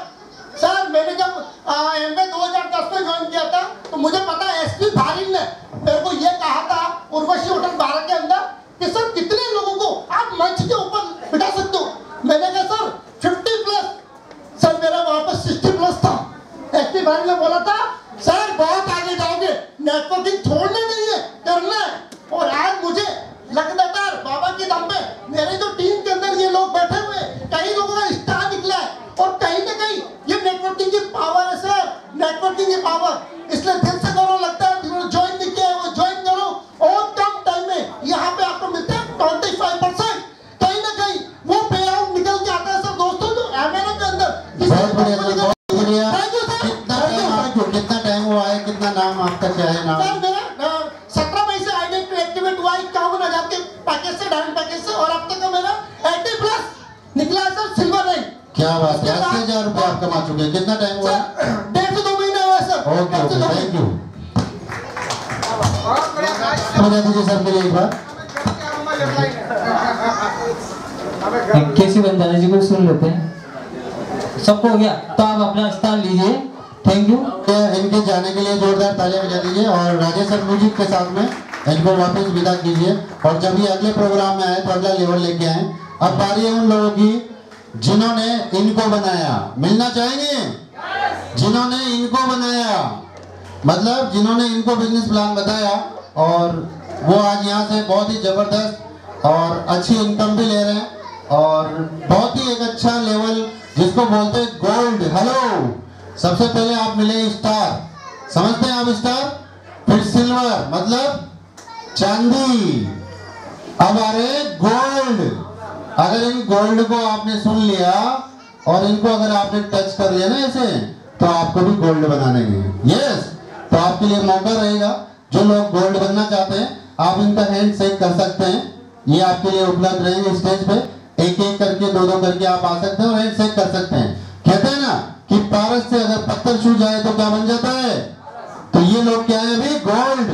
सर मैंने जब MBA 2010 में ज्वाइन किया था तो मुझे पता है SP भारिन ने मेरे को ये कहा था उर्वशी होटल 12 के अंदर कि सर कितने लोगों को आप मंच नेटवर्किंग छोड़ना नहीं है, करना है। और आज मुझे लगातार बाबा के दम पे मेरे जो टीम के अंदर ये लोग बैठे हुए, कई लोगों का स्टार निकला है और कहीं ना कहीं ये नेटवर्किंग की पावर है सर, नेटवर्किंग की पावर। इसलिए दिल से करो, लगता है जिन्होंने ज्वाइन नहीं किया है वो ज्वाइन करो और कम टाइम में यहाँ पे आपको मिलता है 25%। कहीं ना कहीं वो पे आउट निकल के आता है सर दोस्तों, जो एमएनए के अंदर कितना टाइम हुआ है, कितना नाम आपका क्या है नाम? सर मेरा 17 मई से आईडी एक्टिवेट हुआ 51,000 के पैकेज से, डायमंड पैकेज से, और अब तक का मेरा 80+ निकला है सर सिल्वर रैंक। क्या बात है, 80,000 रुपए आप कमा चुके हैं। कितना टाइम हुआ? 1.5 से 2 महीने हुआ sir. Okay okay, thank you. बता दीजिए सर के लिए एक बार। केसी बंजारा जी को सुन लेते हैं। सबको हो गया तो आप अपना स्थान लीजिए। Thank you. इनके जाने के लिए जोरदार तालियां बजा दीजिए और राजेश सर म्यूजिक के साथ में इनको वापस विदा कीजिए। और जब ये अगले प्रोग्राम में आए तो अगला लेवल लेके आए। अब बारी है उन लोगों की जिन्होंने इनको बनाया। मिलना चाहेंगे? जिन्होंने इनको बनाया, मतलब जिन्होंने इनको बिजनेस प्लान बताया, और वो आज यहाँ से बहुत ही जबरदस्त और अच्छी इनकम भी ले रहे हैं और बहुत ही एक अच्छा लेवल जिसको बोलते हैं गोल्ड। हेलो, सबसे पहले आप मिले स्टार, समझते हैं आप स्टार, फिर सिल्वर मतलब चांदी, अब आ रहे गोल्ड। अगर इन गोल्ड को आपने सुन लिया और इनको अगर आपने टच कर लिया ना ऐसे, तो आपको भी गोल्ड बनाने हैं। यस, तो आपके लिए मौका रहेगा। जो लोग गोल्ड बनना चाहते हैं आप इनका हैंड शेक कर सकते हैं, ये आपके लिए उपलब्ध रहेंगे स्टेज पे। एक एक करके, दो दो करके आप आ सकते हैं और हैंड शेक कर सकते हैं। कहते हैं ना कि पारस से अगर पत्थर छू जाए तो क्या बन जाता है, तो ये लोग क्या है अभी गोल्ड।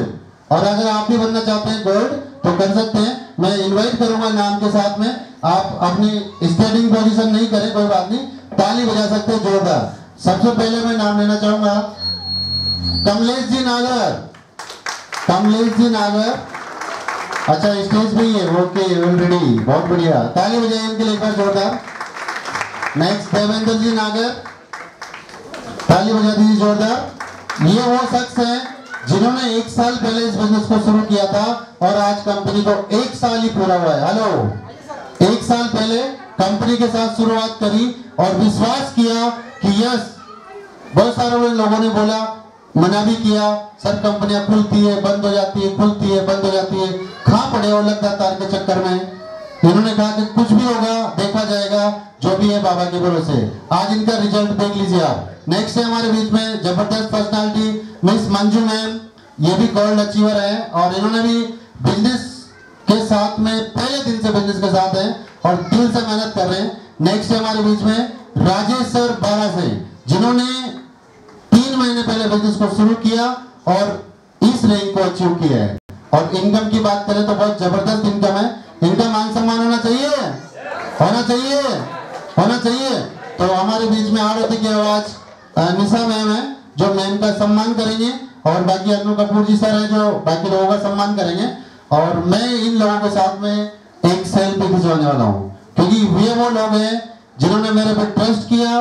और अगर आप भी बनना चाहते हैं गोल्ड तो कर सकते हैं। मैं इनवाइट करूंगा नाम के साथ में, आप अपनी स्टैंडिंग पोजीशन नहीं करें, कोई बात नहीं, ताली बजा सकते हैं जोरदार। सबसे पहले मैं नाम लेना चाहूंगा कमलेश जी नागर। कमलेश जी नागर, अच्छा स्टेज पे ही है, ओके ऑलरेडी, बहुत बढ़िया, ताली बजाइए इनके लिए एक बार जोरदार। नेक्स्ट देवेंद्र जी नागर, ताली बजा दीजिए जोरदार। ये वो शख्स हैं जिन्होंने 1 साल पहले इस बिजनेस को शुरू किया था और आज कंपनी को 1 साल ही पूरा हुआ है। हेलो, 1 साल पहले कंपनी के साथ शुरुआत करी और विश्वास किया कि यस, बहुत सारे लोगों ने बोला, मना भी किया, सर कंपनियां खुलती है बंद हो जाती है, खुलती है बंद हो जाती है, कहाँ पड़े हो लगातार के चक्कर में। इन्होंने कहा कि कुछ भी होगा देखा जाएगा, जो भी है बाबा के भरोसे। आज इनका रिजल्ट देख लीजिए आप। नेक्स्ट है हमारे बीच में जबरदस्त पर्सनालिटी मिस मंजू मैम, ये भी गोल्ड अचीवर है और इन्होंने भी बिजनेस के साथ में पहले दिन से बिजनेस के साथ हैं और दिल से मेहनत कर रहे हैं। नेक्स्ट है हमारे बीच में राजेश सर बारा से, जिन्होंने 3 महीने पहले बिजनेस को शुरू किया और इस रैंक को अचीव किया है। और इनकम की बात करें तो बहुत जबरदस्त इनकम है। इनका मान सम्मान होना चाहिए, होना चाहिए, होना चाहिए। तो हमारे बीच में आरती की आवाज निशा मैम है जो मैम का सम्मान करेंगे और बाकी अनु कपूर जी सर है जो बाकी लोगों का सम्मान करेंगे। और मैं इन लोगों के साथ में एक सेल्फी खिंचवाने वाला हूँ क्योंकि ये वो लोग हैं जिन्होंने मेरे पे ट्रस्ट किया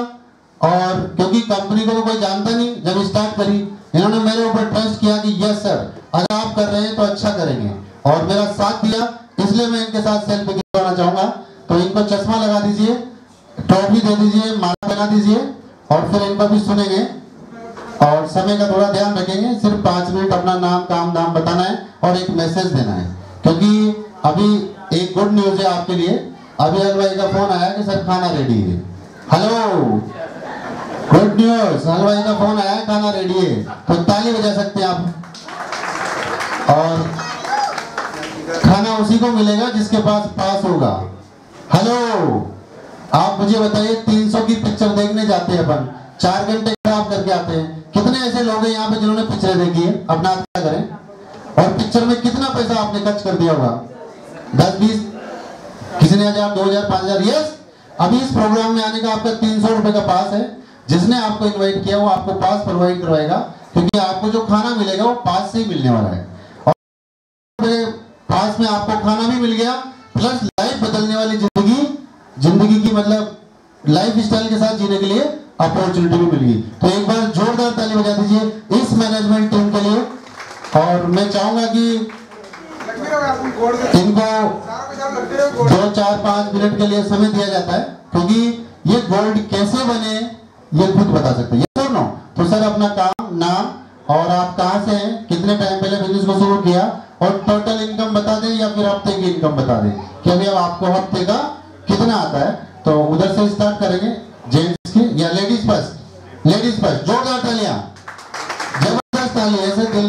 और क्योंकि कंपनी को कोई जानता नहीं, जब स्टार्ट करी इन्होंने मेरे ऊपर ट्रस्ट किया कि यस सर अगर आप कर रहे हैं तो अच्छा करेंगे और मेरा साथ दिया, इसलिए मैं इनके साथ सेल्फी खिंचवाना चाहूंगा। तो इनको चश्मा लगा दीजिए, टोपी दे दीजिए, माला पहना दीजिए और फिर इनको भी सुनेंगे और समय का थोड़ा ध्यान रखेंगे। सिर्फ 5 मिनट अपना नाम काम दाम बताना है और एक मैसेज देना है क्योंकि अभी एक गुड न्यूज है आपके लिए। अभी हलवाई का फोन आया कि सर खाना रेडी है। हेलो, गुड न्यूज, हलवाई का फोन आया खाना रेडी है, तो ताली बजा सकते हैं आप। और खाना उसी को मिलेगा जिसके पास होगा। हेलो, आप मुझे बताइए 300 की पिक्चर देखने जाते हैं अपन, 4 घंटे खराब करके आते हैं। कितने ऐसे लोग हैं यहाँ पे जिन्होंने पिक्चर देखी है, अपना क्या करें। और पिक्चर में कितना पैसा आपने खर्च कर दिया होगा, 10-20, किसी ने 1000, 2000, 5000। यस, अभी इस प्रोग्राम में आने का आपका 300 रुपए का पास है। जिसने आपको इन्वाइट किया वो आपको पास प्रोवाइड करवाएगा क्योंकि आपको जो खाना मिलेगा वो पास से ही मिलने वाला है। और पास में आपको खाना भी मिल गया प्लस लाइफ बदलने वाली जिंदगी की मतलब लाइफ स्टाइल के साथ जीने के लिए अपॉर्चुनिटी भी मिल गई। तो एक बार जोरदार ताली बजा दीजिए इस मैनेजमेंट टीम के लिए और मैं चाहूंगा कि इनको 2-4-5 मिनट के लिए समय दिया जाता है, क्योंकि ये गोल्ड कैसे बने ये खुद बता सकते हैं। ये तो नो तो सर अपना काम, नाम और आप कहाँ से हैं, कितने टाइम पहले बिजनेस को शुरू किया और टोटल इनकम बता दें या फिर हफ्ते की इनकम बता दें कि अभी अब आपको हफ्ते का कितना आता है। तो उधर से स्टार्ट करेंगे, जेंट्स की या लेडीज फर्स्ट? लेडीज फर्स्ट, जोरदार तालियां, जबरदस्त ताली, ऐसे दिल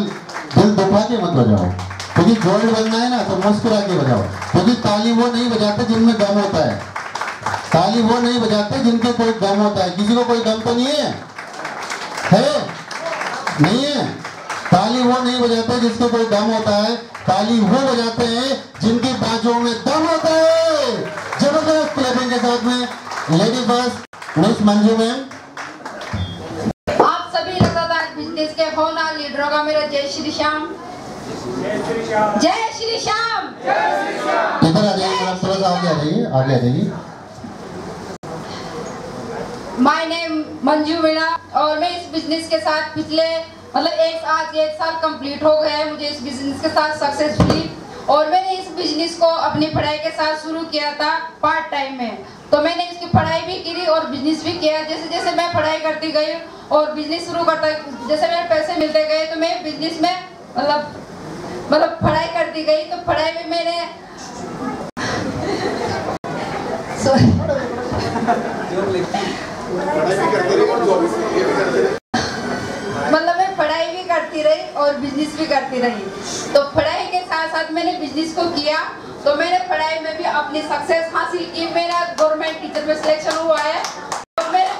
दुखा के मत बजाओ, क्योंकि गोल्ड बनना है ना तो मुस्कुरा के बजाओ, क्योंकि ताली वो नहीं बजाते जिनमें गम होता है, ताली वो नहीं बजाते जिनके कोई गम होता है। किसी को कोई गम तो नहीं है? नहीं है? ताली वो नहीं बजाते जिसको कोई गम होता है, ताली वो बजाते हैं जिनकी बाजुओं में दम होता है। जबरदस्त क्लैपिंग के साथ में lady first miss Manju ma'am. आप सभी लगातार बिजनेस के होना लीडरों का मेरा जय श्री श्याम। जय श्री श्याम। इधर आ जाइए, थोड़ा सा आगे आ जाइए, आगे आ जाइए। माय नेम मंजू मीणा और मैं इस बिजनेस के साथ पिछले आज 1 साल कंप्लीट हो गया है मुझे इस बिजनेस के साथ सक्सेसफुली। और मैंने इस बिजनेस को अपनी पढ़ाई के साथ शुरू किया था पार्ट टाइम में, तो मैंने इसकी पढ़ाई भी की और बिजनेस भी किया। जैसे जैसे मैं पढ़ाई करती गई और बिजनेस शुरू करता, जैसे मेरे पैसे मिलते गए तो मैं बिजनेस में मतलब पढ़ाई करती गई। तो पढ़ाई में मैंने मतलब मैं पढ़ाई भी करती रही और बिजनेस भी करती रही। तो पढ़ाई के साथ साथ मैंने बिजनेस को किया, तो मैंने पढ़ाई में भी अपनी सक्सेस हासिल की। मेरा गवर्नमेंट टीचर में सिलेक्शन हुआ है। तो मेरे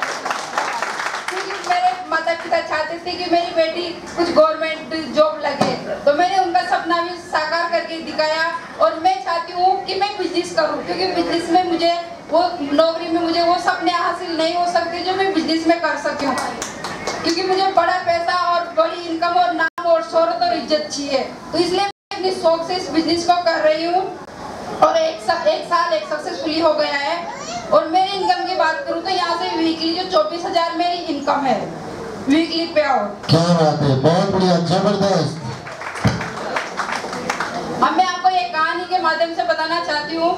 माता पिता चाहते थे कि मेरी बेटी कुछ गवर्नमेंट जॉब लगे, तो मैंने उनका सपना भी साकार करके दिखाया। और मैं चाहती हूँ कि मैं बिजनेस करूँ, क्योंकि बिजनेस में मुझे वो नौकरी में मुझे वो सपने हासिल नहीं हो सकते जो मैं बिजनेस में कर सकी हूँ, क्योंकि मुझे बड़ा पैसा और बड़ी इनकम और नाम और शोहरत और इज्जत चाहिए। तो इसलिए मैं अपनी शौक से इस बिजनेस को कर रही हूँ और एक साल सक्सेसफुली हो गया है। और मेरी इनकम की बात करूँ तो यहाँ से वीकली जो 24,000 मेरी इनकम है, वीकली पे आउट। क्या बात है, बहुत बढ़िया, जबरदस्त। अब मैं आपको एक कहानी के माध्यम से बताना चाहती हूँ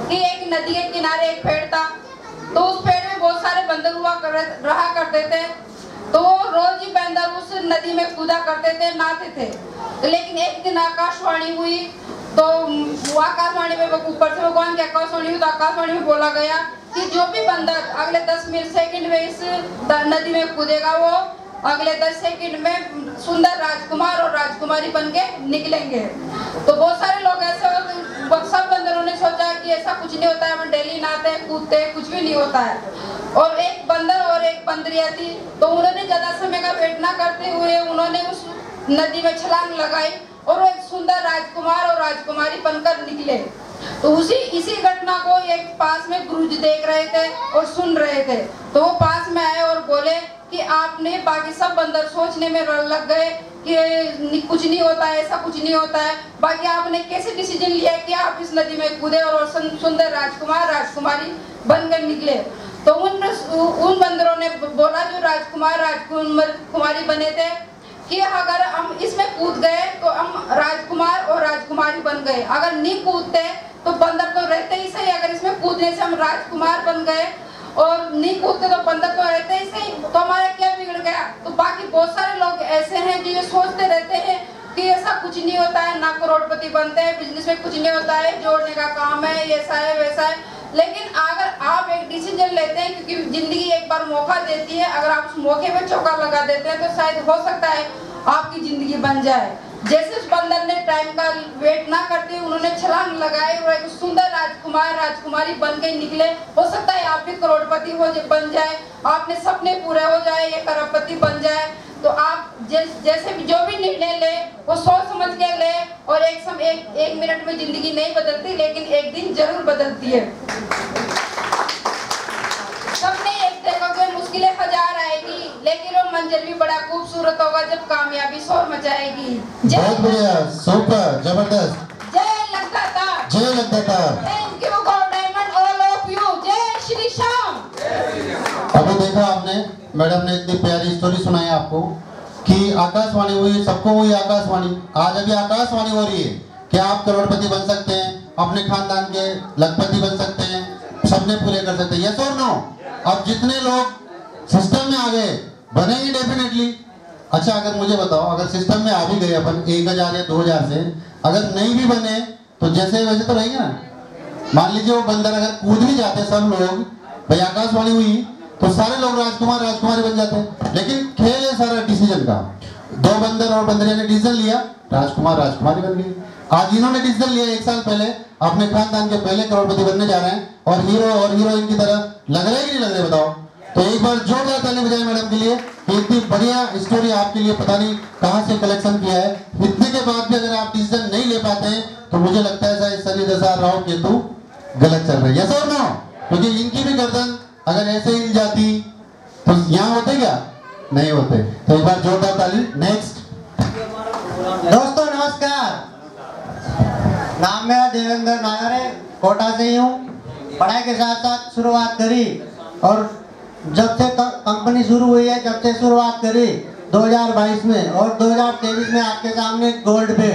कि एक नदी के किनारे एक पेड़ था। तो उस पेड़ में बहुत सारे बंदर रहा करते थे। तो वो रोज ही बंदर उस नदी में कूदा करते थे, नहाते थे। तो लेकिन एक दिन आकाशवाणी हुई, तो वो आकाशवाणी में ऊपर से भगवान की आकाशवाणी हुई, तो आकाशवाणी में बोला गया कि जो भी बंदर अगले 10 सेकंड में इस नदी में कूदेगा वो अगले 10 सेकंड में सुंदर राजकुमार और राजकुमारी बन के निकलेंगे। तो बहुत सारे लोग ऐसे सब बंदरों ने सोचा कि ऐसा कुछ नहीं होता है, हम डेली नहाते हैं कूदते हैं, कुछ भी नहीं होता है। और एक बंदर और एक बंदरिया थी, तो उन्होंने ज्यादा समय का वेट ना करते हुए उन्होंने उस नदी में छलांग लगाई और वो एक सुंदर राजकुमार और राजकुमारी बनकर निकले। तो इसी घटना को एक पास में गुरुजी देख रहे थे और सुन रहे थे। तो वो पास में आए और बोले कि आपने, बाकी सब बंदर सोचने में लग गए कि कुछ नहीं होता है, ऐसा कुछ नहीं होता है, बाकी आपने कैसे डिसीजन लिया कि आप इस नदी में कूदे और सुंदर राजकुमार राजकुमारी बनकर निकले। तो उन बंदरों ने बोला जो राजकुमार राजकुमारी बने थे कि अगर हम इसमें कूद गए तो हम राजकुमार और राजकुमारी बन गए, अगर नहीं कूदते तो बंदर तो रहते ही सही, अगर इसमें कूदने से हम राजकुमार बन गए और नहीं कूदते तो बंदर तो रहते ही सही, तो हमारा क्या बिगड़ गया। तो बाकी बहुत सारे लोग ऐसे हैं जो ये सोचते रहते हैं कि ऐसा कुछ नहीं होता है, ना करोड़पति बनते हैं, बिजनेस में कुछ नहीं होता है, जोड़ने का काम है, ऐसा है वैसा है। लेकिन अगर आप एक डिसीजन लेते हैं, क्योंकि जिंदगी एक बार मौका देती है, अगर आप उस मौके पे चौका लगा देते हैं तो शायद हो सकता है आपकी जिंदगी बन जाए। जैसे उस बंदर ने टाइम का वेट ना करते उन्होंने छलांग लगाई और एक सुंदर राजकुमार राजकुमारी बन के निकले। हो सकता है आप भी करोड़पति बन जाए, आपने सपने पूरे हो जाए, ये करोड़पति बन जाए। तो आप जैसे भी जो भी निर्णय ले वो सोच समझ के ले, और एक मिनट में जिंदगी नहीं बदलती, लेकिन एक दिन जरूर बदलती है। सबने एक देखोगे मुश्किलें 1000 आएगी, लेकिन वो मंजिल भी बड़ा खूबसूरत होगा जब कामयाबी शोर मचाएगी। बहुत बढ़िया, सुपर, जबरदस्त। जय लगातार, जय लगातार। Thank you God diamond all of you. जय श्री श्याम। अभी देखा आपने, मैडम ने इतनी प्यारी स्टोरी सुनाई आपको, कि आकाशवाणी हुई, सबको हुई आकाशवाणी। आज अभी आकाशवाणी हो रही है कि आप करोड़पति बन सकते हैं, अपने खानदान के लखपति बन सकते हैं, सपने पूरे कर सकते हैं। यस और नो? अब जितने लोग सिस्टम में आ गए बनेंगे डेफिनेटली। अच्छा अगर मुझे बताओ, अगर सिस्टम में आ भी गए अपन 1000 या 2000 से, अगर नहीं भी बने तो जैसे वैसे तो रहेंगे ना। मान लीजिए वो बंदर अगर कूद भी जाते सब लोग, भाई आकाशवाणी हुई तो सारे लोग राजकुमार राजकुमारी बन जाते हैं। लेकिन खेल है सारा डिसीजन का। 2 बंदर और बंदरिया ने डिसीजन लिया, राजकुमार राजकुमारी बन गई। आज इन्होंने डिसीजन लिया 1 साल पहले, अपने खानदान के पहले करोड़पति बनने जा रहे हैं और हीरो और हीरोइन की तरह लग रहा है कि नहीं लग रहा बताओ? तो एक बार जोरदार ताली बजाएं मैडम के लिए। इतनी बढ़िया स्टोरी आपके लिए पता नहीं कहां से कलेक्शन किया है। इतने के बाद भी अगर आप डिसीजन नहीं ले पाते हैं तो मुझे लगता है शायद शनि दशा राहु केतु गलत चल रही है। यस और नो? क्योंकि इनकी भी गर्दन अगर ऐसे हिल जाती तो यहाँ होते क्या? नहीं होते। तो एक बार जोरदार ताली। नेक्स्ट। दोस्तों नमस्कार, नाम मेरा देवेंद्र नायर है, कोटा से ही हूँ। पढ़ाई के साथ साथ शुरुआत करी और जब से कंपनी शुरू हुई है, जब से शुरुआत करी 2022 में और 2023 में आपके सामने गोल्ड पे।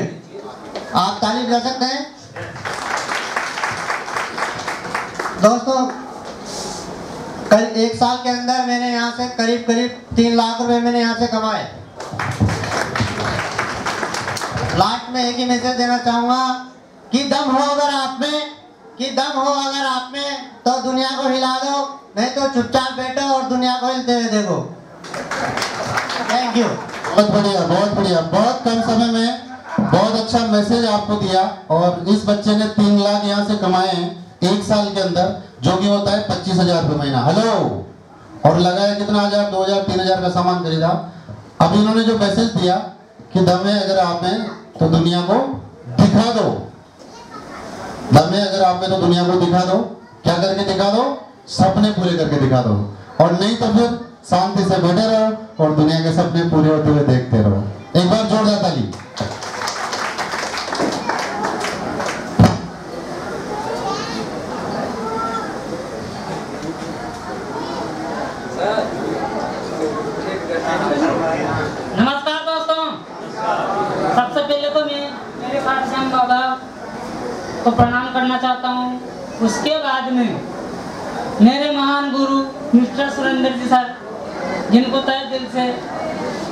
आप ताली बजा सकते हैं दोस्तों? कल 1 साल के अंदर मैंने यहाँ से करीब 3 लाख रुपए मैंने यहाँ से कमाए। लास्ट में एक ही मैसेज देना चाहूंगा कि दम हो अगर आप में, तो दुनिया को हिला दो, नहीं तो चुपचाप बैठो और दुनिया को हिलते हुए देखो। Thank you. बहुत बढ़िया, बहुत बढ़िया। बहुत कम समय में बहुत अच्छा मैसेज आपको दिया। और इस बच्चे ने 3 लाख यहाँ से कमाए हैं 1 साल के अंदर, जो कि होता है 25,000 रुपये महीना। हेलो। और लगाया कितना 1000, 2000, 3000 का सामान खरीदा। अब इन्होंने जो मैसेज दिया कि दम है अगर आप में तो दुनिया को दिखा दो। दम है अगर आप में तो दुनिया को दिखा दो। क्या करके दिखा दो? सपने पूरे करके दिखा दो। और नहीं तो फिर शांति से बैठे रहो और दुनिया के सपने पूरे होते हुए देखते रहो। एक बार जोरदार ताली। नमस्कार दोस्तों, सबसे पहले तो मैं मेरे खाटश्याम बाबा को प्रणाम करना चाहता हूँ। उसके बाद में मेरे महान गुरु मिस्टर सुरेंद्र जी सर, जिनको तहे दिल से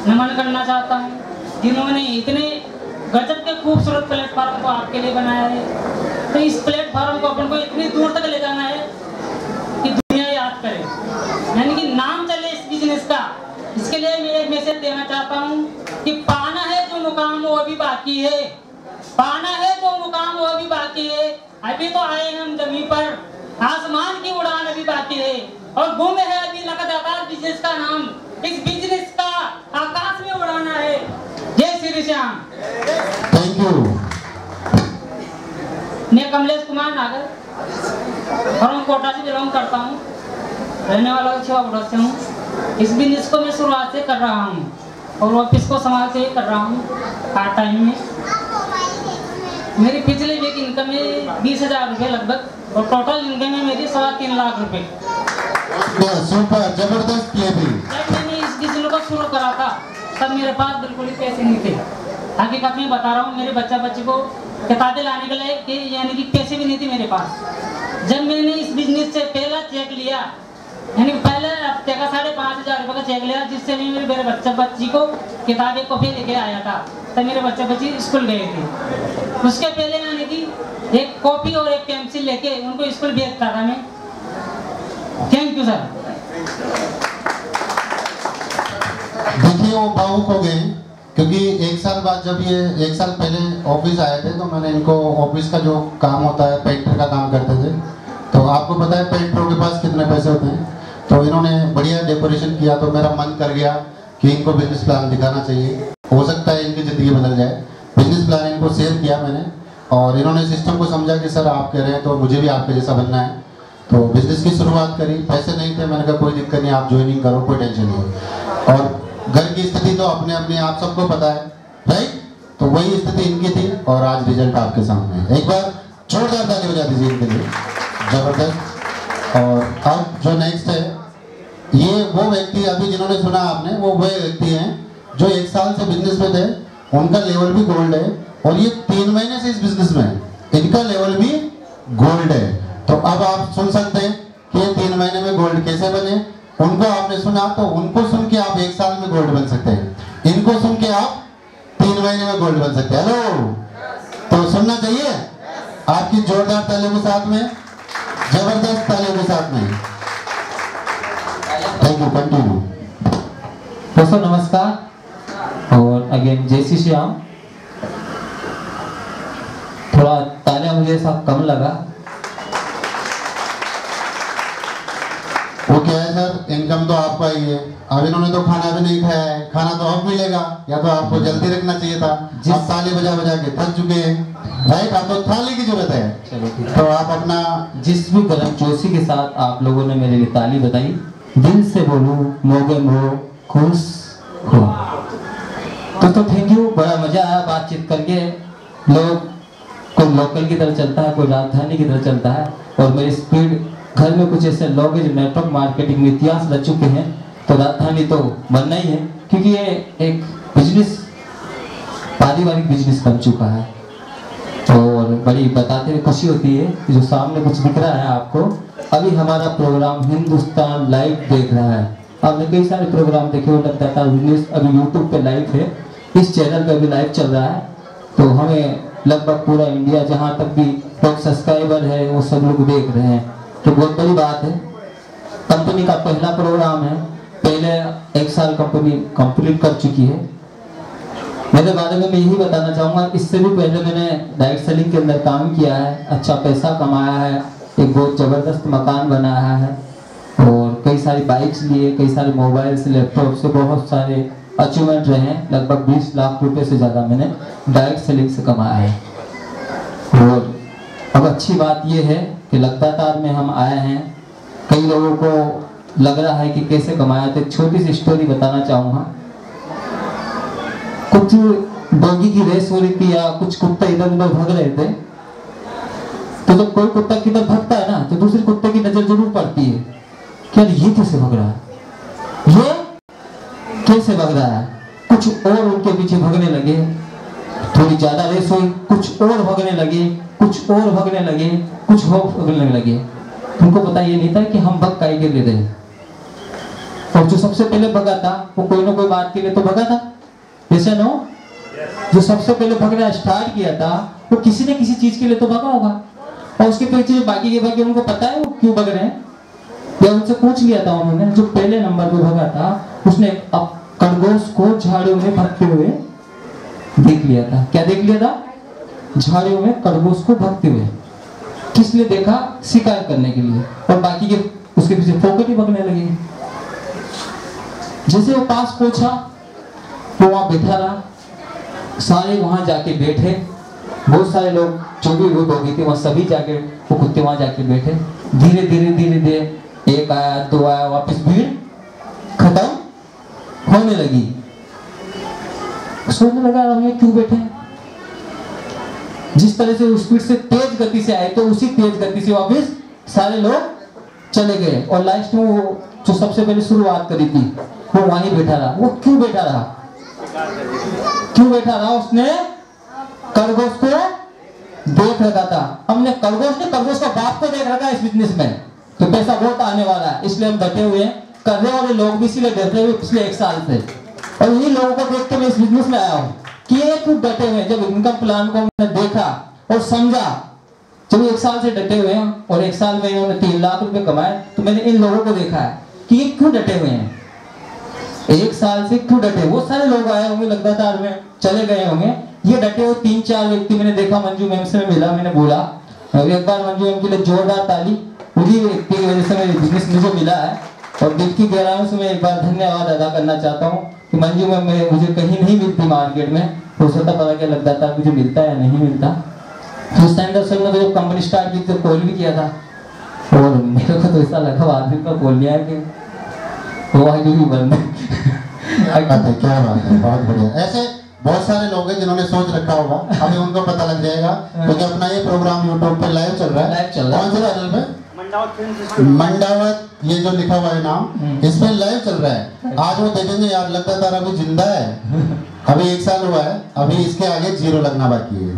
नमन करना चाहता हूँ, जिन्होंने इतने गजब के खूबसूरत प्लेटफॉर्म को आपके लिए बनाया है। तो इस प्लेटफॉर्म को अपन को इतनी दूर तक ले जाना है कि दुनिया याद करे, यानी कि नाम चले इस बिजनेस का। इसके लिए मैं एक मैसेज देना चाहता हूँ कि पाना है जो मुकाम वो अभी बाकी है, पाना है जो मुकाम वो अभी बाकी है। अभी तो आए हम जमीन पर, आसमान की उड़ान अभी बाकी है और गुम है अभी लगातार बिजनेस का नाम। इस बिजनेस का आकाश में उड़ाना है। जय श्री श्याम। Thank you. मैं कमलेश कुमार नागर फ्रॉम कोटा से बिलोंग करता हूँ, रहने वाला छिवापुरा से हूँ। इस बिजनेस को मैं शुरुआत से कर रहा हूँ और ऑफिस को संभाल से कर रहा हूँ पार्ट टाइम में। मेरी पिछले वीक इनकम है 20,000 रुपये लगभग और टोटल इनकम है मेरी 3.25 लाख रुपये। सुपर, जबरदस्त किए थे। जब मैंने इस बिजनेस को शुरू करा था तब मेरे पास बिल्कुल ही पैसे नहीं थे। हकीकत में बता रहा हूँ, मेरे बच्चे को किताबें लाने के लिए यानी कि पैसे भी नहीं थे मेरे पास। जब मैंने इस बिजनेस से पहला चेक लिया, यानी पहले हफ्ते का 5,500 रुपये का चेक लिया, जिससे मैं मेरे बच्ची को किताबें कॉपी लेके आया था, तब मेरे बच्चे स्कूल गए थे। उसके पहले यानी कि एक कॉपी और एक पेंसिल लेके उनको स्कूल भेजता था मैं। Thank you sir. देखिए वो भावुक हो गए क्योंकि 1 साल बाद जब ये 1 साल पहले ऑफिस आए थे तो मैंने इनको ऑफिस का जो काम होता है पेंटर का काम करते थे। तो आपको पता है पेंटरों के पास कितने पैसे होते हैं। तो इन्होंने बढ़िया डेकोरेशन किया तो मेरा मन कर गया कि इनको बिजनेस प्लान दिखाना चाहिए, हो सकता है इनकी ज़िंदगी बदल जाए। बिजनेस प्लान इनको शेयर किया मैंने और इन्होंने सिस्टम को समझा कि सर आप कह रहे हैं तो मुझे भी आपके जैसा बनना है। तो बिजनेस की शुरुआत करी, पैसे नहीं थे, मैंने कहा कोई दिक्कत नहीं, आप ज्वाइनिंग करो, कोई टेंशन नहीं। और घर की स्थिति तो अपने अपने आप सबको पता है, राइट। तो वही स्थिति इनकी थी और आज रिजल्ट आपके सामने है। एक बार जोरदार ताली बजा दीजिए इनके लिए, जबरदस्त। और अब जो नेक्स्ट है, ये वो व्यक्ति अभी जिन्होंने सुना आपने, वो व्यक्ति हैं जो 1 साल से बिजनेस में थे उनका लेवल भी गोल्ड है, और ये 3 महीने से इस बिजनेस में है, इनका लेवल भी गोल्ड है। तो अब आप सुन सकते हैं कि ये 3 महीने में गोल्ड कैसे बने। उनको आपने सुना, तो उनको सुन के आप 1 साल में गोल्ड बन सकते हैं, इनको सुन के आप 3 महीने में गोल्ड बन सकते हैं। हेलो, तो सुनना चाहिए आपकी जोरदार तालियों के साथ में, जबरदस्त तालियों के साथ में। Thank you, continue. दोस्तों नमस्कार और अगेन जय श्री श्याम। थोड़ा तालियां मुझे सब कम लगा। वो क्या है सर, इनकम तो आपका ही है, अब इन्होंने तो खाना भी नहीं खाया है, खाना तो अब मिलेगा, या तो आपको जल्दी रखना चाहिए था। आप ताली बजा बजा के थक चुके हैं, राइट? आपको थाली की जरूरत है। चलो ठीक है। तो आप अपना जिस भी गर्मजोशी के साथ आप लोगों ने मेरे लिए ताली बजाई, दिल से बोलूं मोगन हो, खुश हो। तो थैंक यू, बड़ा मजा आया बातचीत करके। लोग कोई लोकल की तरह चलता है, कोई राजधानी की तरह चलता है, और मेरी स्पीड घर में कुछ ऐसे लोग हैं जो नेटवर्क मार्केटिंग में इतिहास रच चुके हैं, तो राजधानी तो बनना ही है, क्योंकि ये एक बिजनेस, पारिवारिक बिजनेस बन चुका है। और बड़ी बताते हुए खुशी होती है कि जो सामने कुछ दिख रहा है आपको, अभी हमारा प्रोग्राम हिंदुस्तान लाइव देख रहा है। आपने कई सारे प्रोग्राम देखे हो, लगता था बिजनेस अभी यूट्यूब पे लाइव है, इस चैनल पे भी लाइव चल रहा है। तो हमें लगभग पूरा इंडिया, जहाँ तक भी लोग सब्सक्राइबर है वो सब लोग देख रहे हैं, तो बहुत बड़ी बात है। कंपनी का पहला प्रोग्राम है, पहले 1 साल कंपनी कंप्लीट कर चुकी है। मेरे बारे में मैं यही बताना चाहूँगा, इससे भी पहले मैंने डायरेक्ट सेलिंग के अंदर काम किया है, अच्छा पैसा कमाया है, एक बहुत ज़बरदस्त मकान बनाया है, और कई सारी बाइक्स लिए, कई सारे मोबाइल से, लैपटॉप से, बहुत सारे अचीवमेंट रहे हैं। लगभग 20 लाख रुपए से ज़्यादा मैंने डायरेक्ट सेलिंग से कमाया है। और अब अच्छी बात यह है कि लगातार में हम आए हैं। कई लोगों को लग रहा है कि कैसे कमाया, तो एक छोटी सी स्टोरी बताना चाहूँगा। कुछ डॉगी की रेस हो रही थी, या कुछ कुत्ते इधर उधर भाग रहे थे, तो जब कोई कुत्ता किधर भागता है ना, तो दूसरे कुत्ते की नजर जरूर पड़ती है कि यार ये कैसे भाग रहा है, ये कैसे भाग रहा है। कुछ और उनके पीछे भागने लगे, थोड़ी ज्यादा रेस हुई, कुछ और भागने लगे, कुछ और भागने लगे, कुछ और भागने लगे। उनको पता ये नहीं था कि हम भग काहे के लिए रहे। और जो सबसे पहले भगा था वो कोई ना कोई बात के लिए तो भगा था, ऐसा ना हो? जो सबसे पहले भगना स्टार्ट किया था वो किसी न किसी चीज के लिए तो भगा होगा, और उसके पीछे बाकी के भागे उनको पता है वो क्यों भग रहे हैं, या उनसे पूछ लिया था उन्होंने। जो पहले नंबर पे भगा था उसने खरगोश को झाड़ियों में भागते हुए देख लिया था। क्या देख लिया था? झाड़ियों में खरगोश को भागते हुए। किस लिए देखा? शिकार करने के लिए, और बाकी के उसके पीछे फोकट ही भगने लगे। जैसे वो पास पहुंचा वो वहां बैठा रहा, सारे वहां जाके बैठे, बहुत सारे लोग जो भी वो डॉगी थे वहां सभी जाके, वो कुत्ते वहां जाके बैठे। धीरे धीरे धीरे धीरे 1 आया, 2 आया, वापस भीड़ खत्म होने लगी। सोचने लगा हम क्यों बैठे। जिस तरह से स्पीड से तेज गति से आए तो उसी तेज गति से वापस सारे लोग चले गए, और लास्ट में वो जो सबसे पहले शुरुआत करी थी वो वहीं बैठा रहा। वो क्यों बैठा रहा? क्यों बैठा रहा? उसने खरगोश को देख रखा था। हमने खरगोश ने खरगोश का बाप को देख रखा है इस बिजनेस में, तो पैसा बहुत आने वाला है, इसलिए हम डटे हुए हैं। करने वाले लोग भी इसलिए डटे हुए पिछले 1 साल से, और इन्हीं लोगों को देख के मैं इस बिजनेस में आया हूँ कि ये क्यों डटे हुए। जब इनकम प्लान को मैंने देखा और समझा, जब 1 साल से डटे हुए हैं और 1 साल में इन्होंने 3 लाख रुपए कमाए, तो मैंने इन लोगों को देखा है कि ये क्यों डटे हुए हैं, 1 साल से क्यों डटे। वो सारे लोग आए होंगे लगातार में, चले गए होंगे, ये डटे हुए 3-4 व्यक्ति मैंने देखा। मंजू मैम से मिला, मैंने बोला एक बार मंजू मैम के लिए जोरदार ताली। उन्हीं व्यक्ति की वजह से मेरे बिजनेस मुझे मिला है, और दिल की गहराइयों से मैं एक बार धन्यवाद अदा करना चाहता हूँ कि मंजू मैम मुझे कहीं नहीं मिलती मार्केट में, हो सकता पता क्या लगता था मुझे मिलता है या नहीं मिलता। तो उस टाइम दरअसल में जब कंपनी स्टार्ट की तो कॉल भी किया था, और मेरे को तो ऐसा लगा आदमी का कॉल लिया कि वो आज भी बंद है। क्या बात है, बहुत बढ़िया। ऐसे बहुत सारे लोग हैं जिन्होंने सोच रखा होगा, अभी उनको पता लग जाएगा, क्योंकि अपना ये प्रोग्राम यूट्यूब पे लाइव चल रहा है। लाइव चल रहा है। कौन से चैनल पे? मंडावत ये जो लिखा हुआ है नाम, इस पे लाइव चल रहा है। आज वो देखेंगे यार, लगता तारा अभी जिंदा है। अभी 1 साल हुआ है, अभी इसके आगे 0 लगना बाकी है।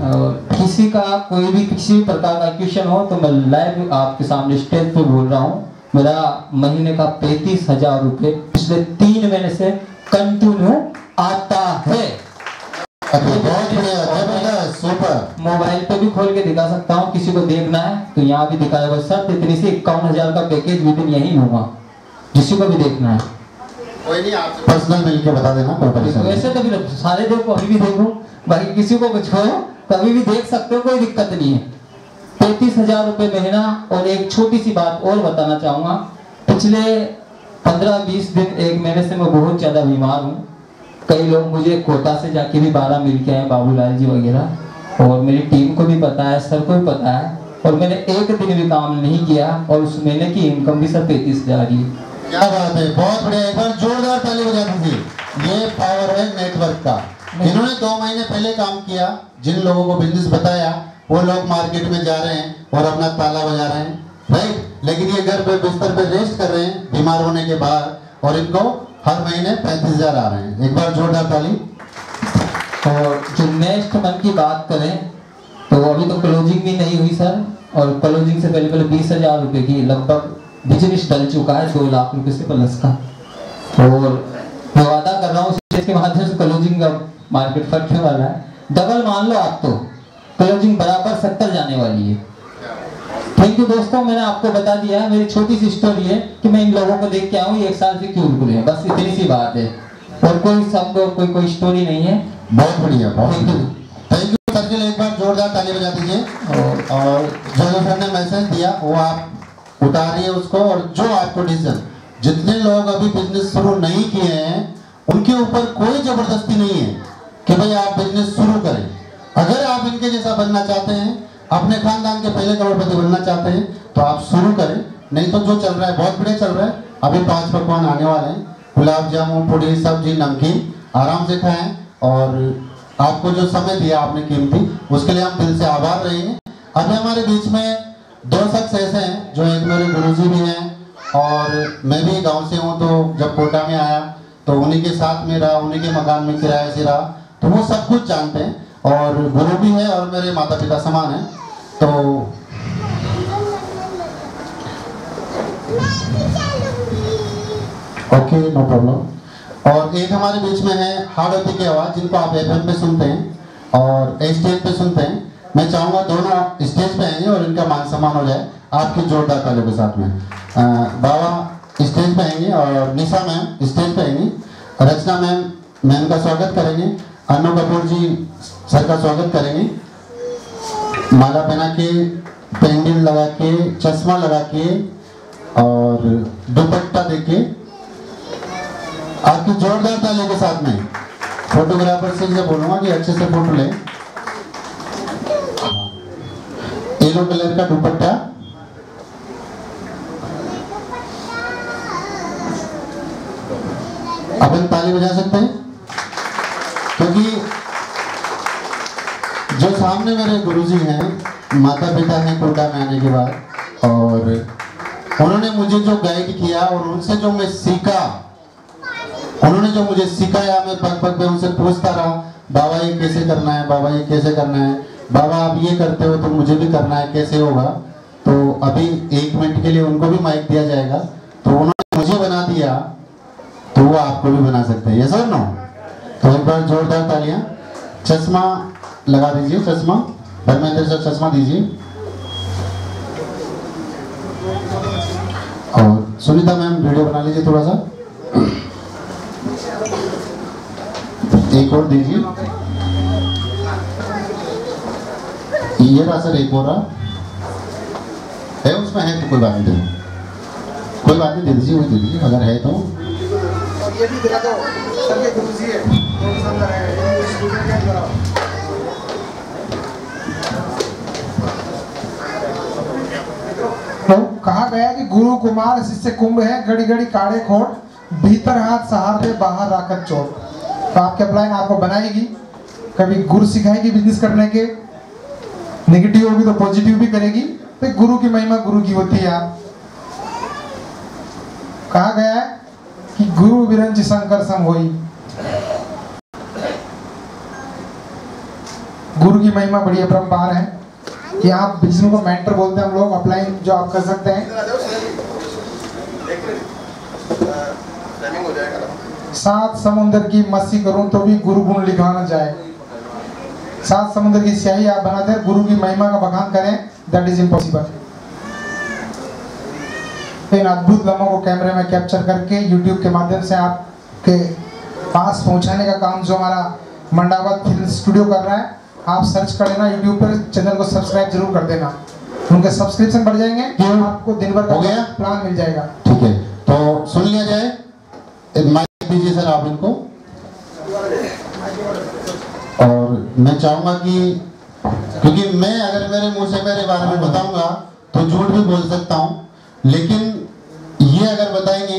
किसी का कोई भी किसी प्रकार का क्वेश्चन हो तो मैं लाइव आपके सामने स्टेज पे बोल रहा हूँ। मेरा महीने का 35,000 रुपए पिछले 3 महीने से कंटिन्यू आता है। बहुत बढ़िया, सुपर। मोबाइल पे भी खोल के दिखा सकता हूँ, किसी को देखना है तो यहाँ भी दिखाएगा। सर इतनी से 51,000 का पैकेज विद इन यही होगा, किसी को भी देखना है। कोई नहीं, आप पर्सनल मिल के बता देना, कोई परेशानी वैसे तो फिर सारे देखो, अभी भी देखो, बाकी किसी को कुछ हो कभी भी देख सकते हो, कोई दिक्कत नहीं है। 35,000 रुपए महीना। और एक छोटी सी बात और बताना चाहूँगा, पिछले 15-20 दिन 1 महीने से मैं बहुत ज़्यादा बीमार हूँ। कई लोग मुझे कोटा से जाके भी 12 मिल के आए, बाबूलाल जी वगैरह, और मेरी टीम को भी पता है, सर को भी पता है। और मैंने एक दिन भी काम नहीं किया और उस महीने की इनकम भी सर 35,000 ही। क्या बात है, बहुत बढ़िया। एक बार जोरदार ताली बजा दीजिए। ये पावर है नेटवर्क का। इन्होंने 2 महीने पहले काम किया, जिन लोगों को बिजनेस बताया वो लोग मार्केट में जा रहे हैं और अपना ताला बजा रहे हैं, राइट। लेकिन ये घर पे बिस्तर पे रेस्ट कर रहे हैं बीमार होने के बाद, और इनको हर महीने 35,000 आ रहे हैं। एक बार जोरदार ताली। और जो नेक्स्ट मंथ की बात करें तो अभी तो क्लोजिंग भी नहीं हुई सर, और क्लोजिंग से पहले 20,000 रुपए की लगभग बिजनेस डल चुका है, 2 लाख रुपए से प्लस का। और मैं वादा कर रहा हूँ इसके माध्यम से क्लोजिंग का मार्केट फटने वाला है। डबल मान लो आप, तो क्लोजिंग बराबर 70 जाने वाली है। थैंक यू दोस्तों, मैंने आपको बता दिया है। मेरी छोटी सी स्टोरी है कि मैं इन लोगों को देख के आऊँ 1 साल से क्यों रुके हैं, बस इतनी सी बात है, और कोई शब्द कोई स्टोरी नहीं है। बहुत बढ़िया, बहुत थैंक यू सर के लिए एक बार जोरदार ताली बजा दीजिए। और जो सर ने मैसेज दिया वो आप उतारिए उसको, और जो आपको डिसीजन, जितने लोग अभी बिजनेस शुरू नहीं किए हैं उनके ऊपर कोई जबरदस्ती नहीं है कि भाई आप बिजनेस शुरू करें। अगर आप इनके जैसा बनना चाहते हैं, अपने खानदान के पहले करोड़पति बनना चाहते हैं, तो आप शुरू करें। नहीं तो जो चल रहा है बहुत बढ़िया चल रहा है। अभी 5 पकवान आने वाले हैं, गुलाब जामुन, पूड़ी, सब्जी, नमकीन, आराम से खाएं। और आपको जो समय दिया आपने कीमती, उसके लिए हम दिल से आभार रहेंगे। अभी हमारे बीच में 2 शख्स ऐसे हैं जो एक मेरे गुरुजी भी हैं, और मैं भी गांव से हूं, तो जब कोटा में आया तो उन्हीं के साथ में रहा, उन्हीं के मकान में किराए से रहा, तो वो सब कुछ जानते हैं, और गुरु भी है और मेरे माता पिता समान हैं। तो ओके, नो प्रॉब्लम। और एक हमारे बीच में है हाड़ोती की आवाज़, जिनको आप FM पे सुनते हैं और स्टेज पे सुनते हैं। मैं चाहूँगा दोनों स्टेज पे आएंगे और इनका मान सम्मान हो जाए आपकी जोरदार तालियों के साथ में। बाबा स्टेज पे आएंगे और निशा मैम स्टेज पे आएंगी, रचना मैम का स्वागत करेंगे, अनु कपूर जी सर का स्वागत करेंगे। माला पहना के, पेंडल लगा के, चश्मा लगा के और दुपट्टा देके आपकी जोरदार तालियों के साथ में फोटोग्राफर से बोलूंगा कि अच्छे से फोटो लें। येलो कलर का दुपट्टा, अपन ताली बजा सकते हैं, क्योंकि जो सामने मेरे गुरुजी हैं, माता पिता हैं कोटा में आने के बाद, और उन्होंने मुझे जो गाइड किया और उनसे जो मैं सीखा, उन्होंने जो मुझे सिखाया, मैं पग पग पे उनसे पूछता रहा, बाबा ये कैसे करना है, बाबा ये कैसे करना है, बाबा आप ये करते हो तो मुझे भी करना है, कैसे होगा। तो अभी 1 मिनट के लिए उनको भी माइक दिया जाएगा, तो उन्होंने मुझे बना दिया तो वो आपको भी बना सकते हैं, यस और नो। तो एक बार जोरदार तालियां। चश्मा लगा दीजिए, चश्मा धर्मेंद्र सर चश्मा दीजिए। और सुनीता मैम वीडियो बना लीजिए थोड़ा सा, एक और दीजिए। ये रहा सर, एक और रहा है, उसमें है तो कोई बात नहीं, कोई बात नहीं, दे दीजिए, वही दे दीजिए अगर है तो। ये भी दिखा दो, सर के गुरुजी है, कौन सा अंदर है, इस दूसरे के अंदर आओ। तो कहा गया कि गुरु कुमार शिष्य कुंभ है, घड़ी घड़ी काढ़े खोट, भीतर हाथ सहारते बाहर राकत चोट। तो आपके अपलाइन आपको बनाएगी, कभी गुरु सिखाएगी बिजनेस करने के, नेगेटिव होगी तो पॉजिटिव भी करेगी। तो गुरु की महिमा गुरु की होती है। कहा गया है कि गुरु विरंच शंकर सम होई। गुरु की महिमा बड़ी अपरंपार है कि आप बिजनेस को मेंटर बोलते हैं हम लोग, अपलाइन जो आप कर सकते हैं। सात समुंदर की मस्ती करूं तो भी गुरु गुण लिखा ना जाए। सात समुंदर की स्याही आप बनाते हैं, गुरु की महिमा का बखान करें, दैट इज इम्पॉसिबल। इन अद्भुत लम्हों को कैमरे में कैप्चर करके यूट्यूब के माध्यम से आपके पास पहुंचाने का काम जो हमारा मंडावत फिल्म स्टूडियो कर रहा है, आप सर्च कर लेना यूट्यूब पर, चैनल को सब्सक्राइब जरूर कर देना। उनके सब्सक्रिप्शन बढ़ जाएंगे, आपको दिन भर का प्लान मिल जाएगा। ठीक है, तो सुन लिया जाए। माइक दीजिए सर आप इनको। और मैं चाहूंगा कि, क्योंकि मैं अगर मेरे मुंह से मेरे बारे में बताऊंगा तो झूठ भी बोल सकता हूं, लेकिन ये अगर बताएंगे,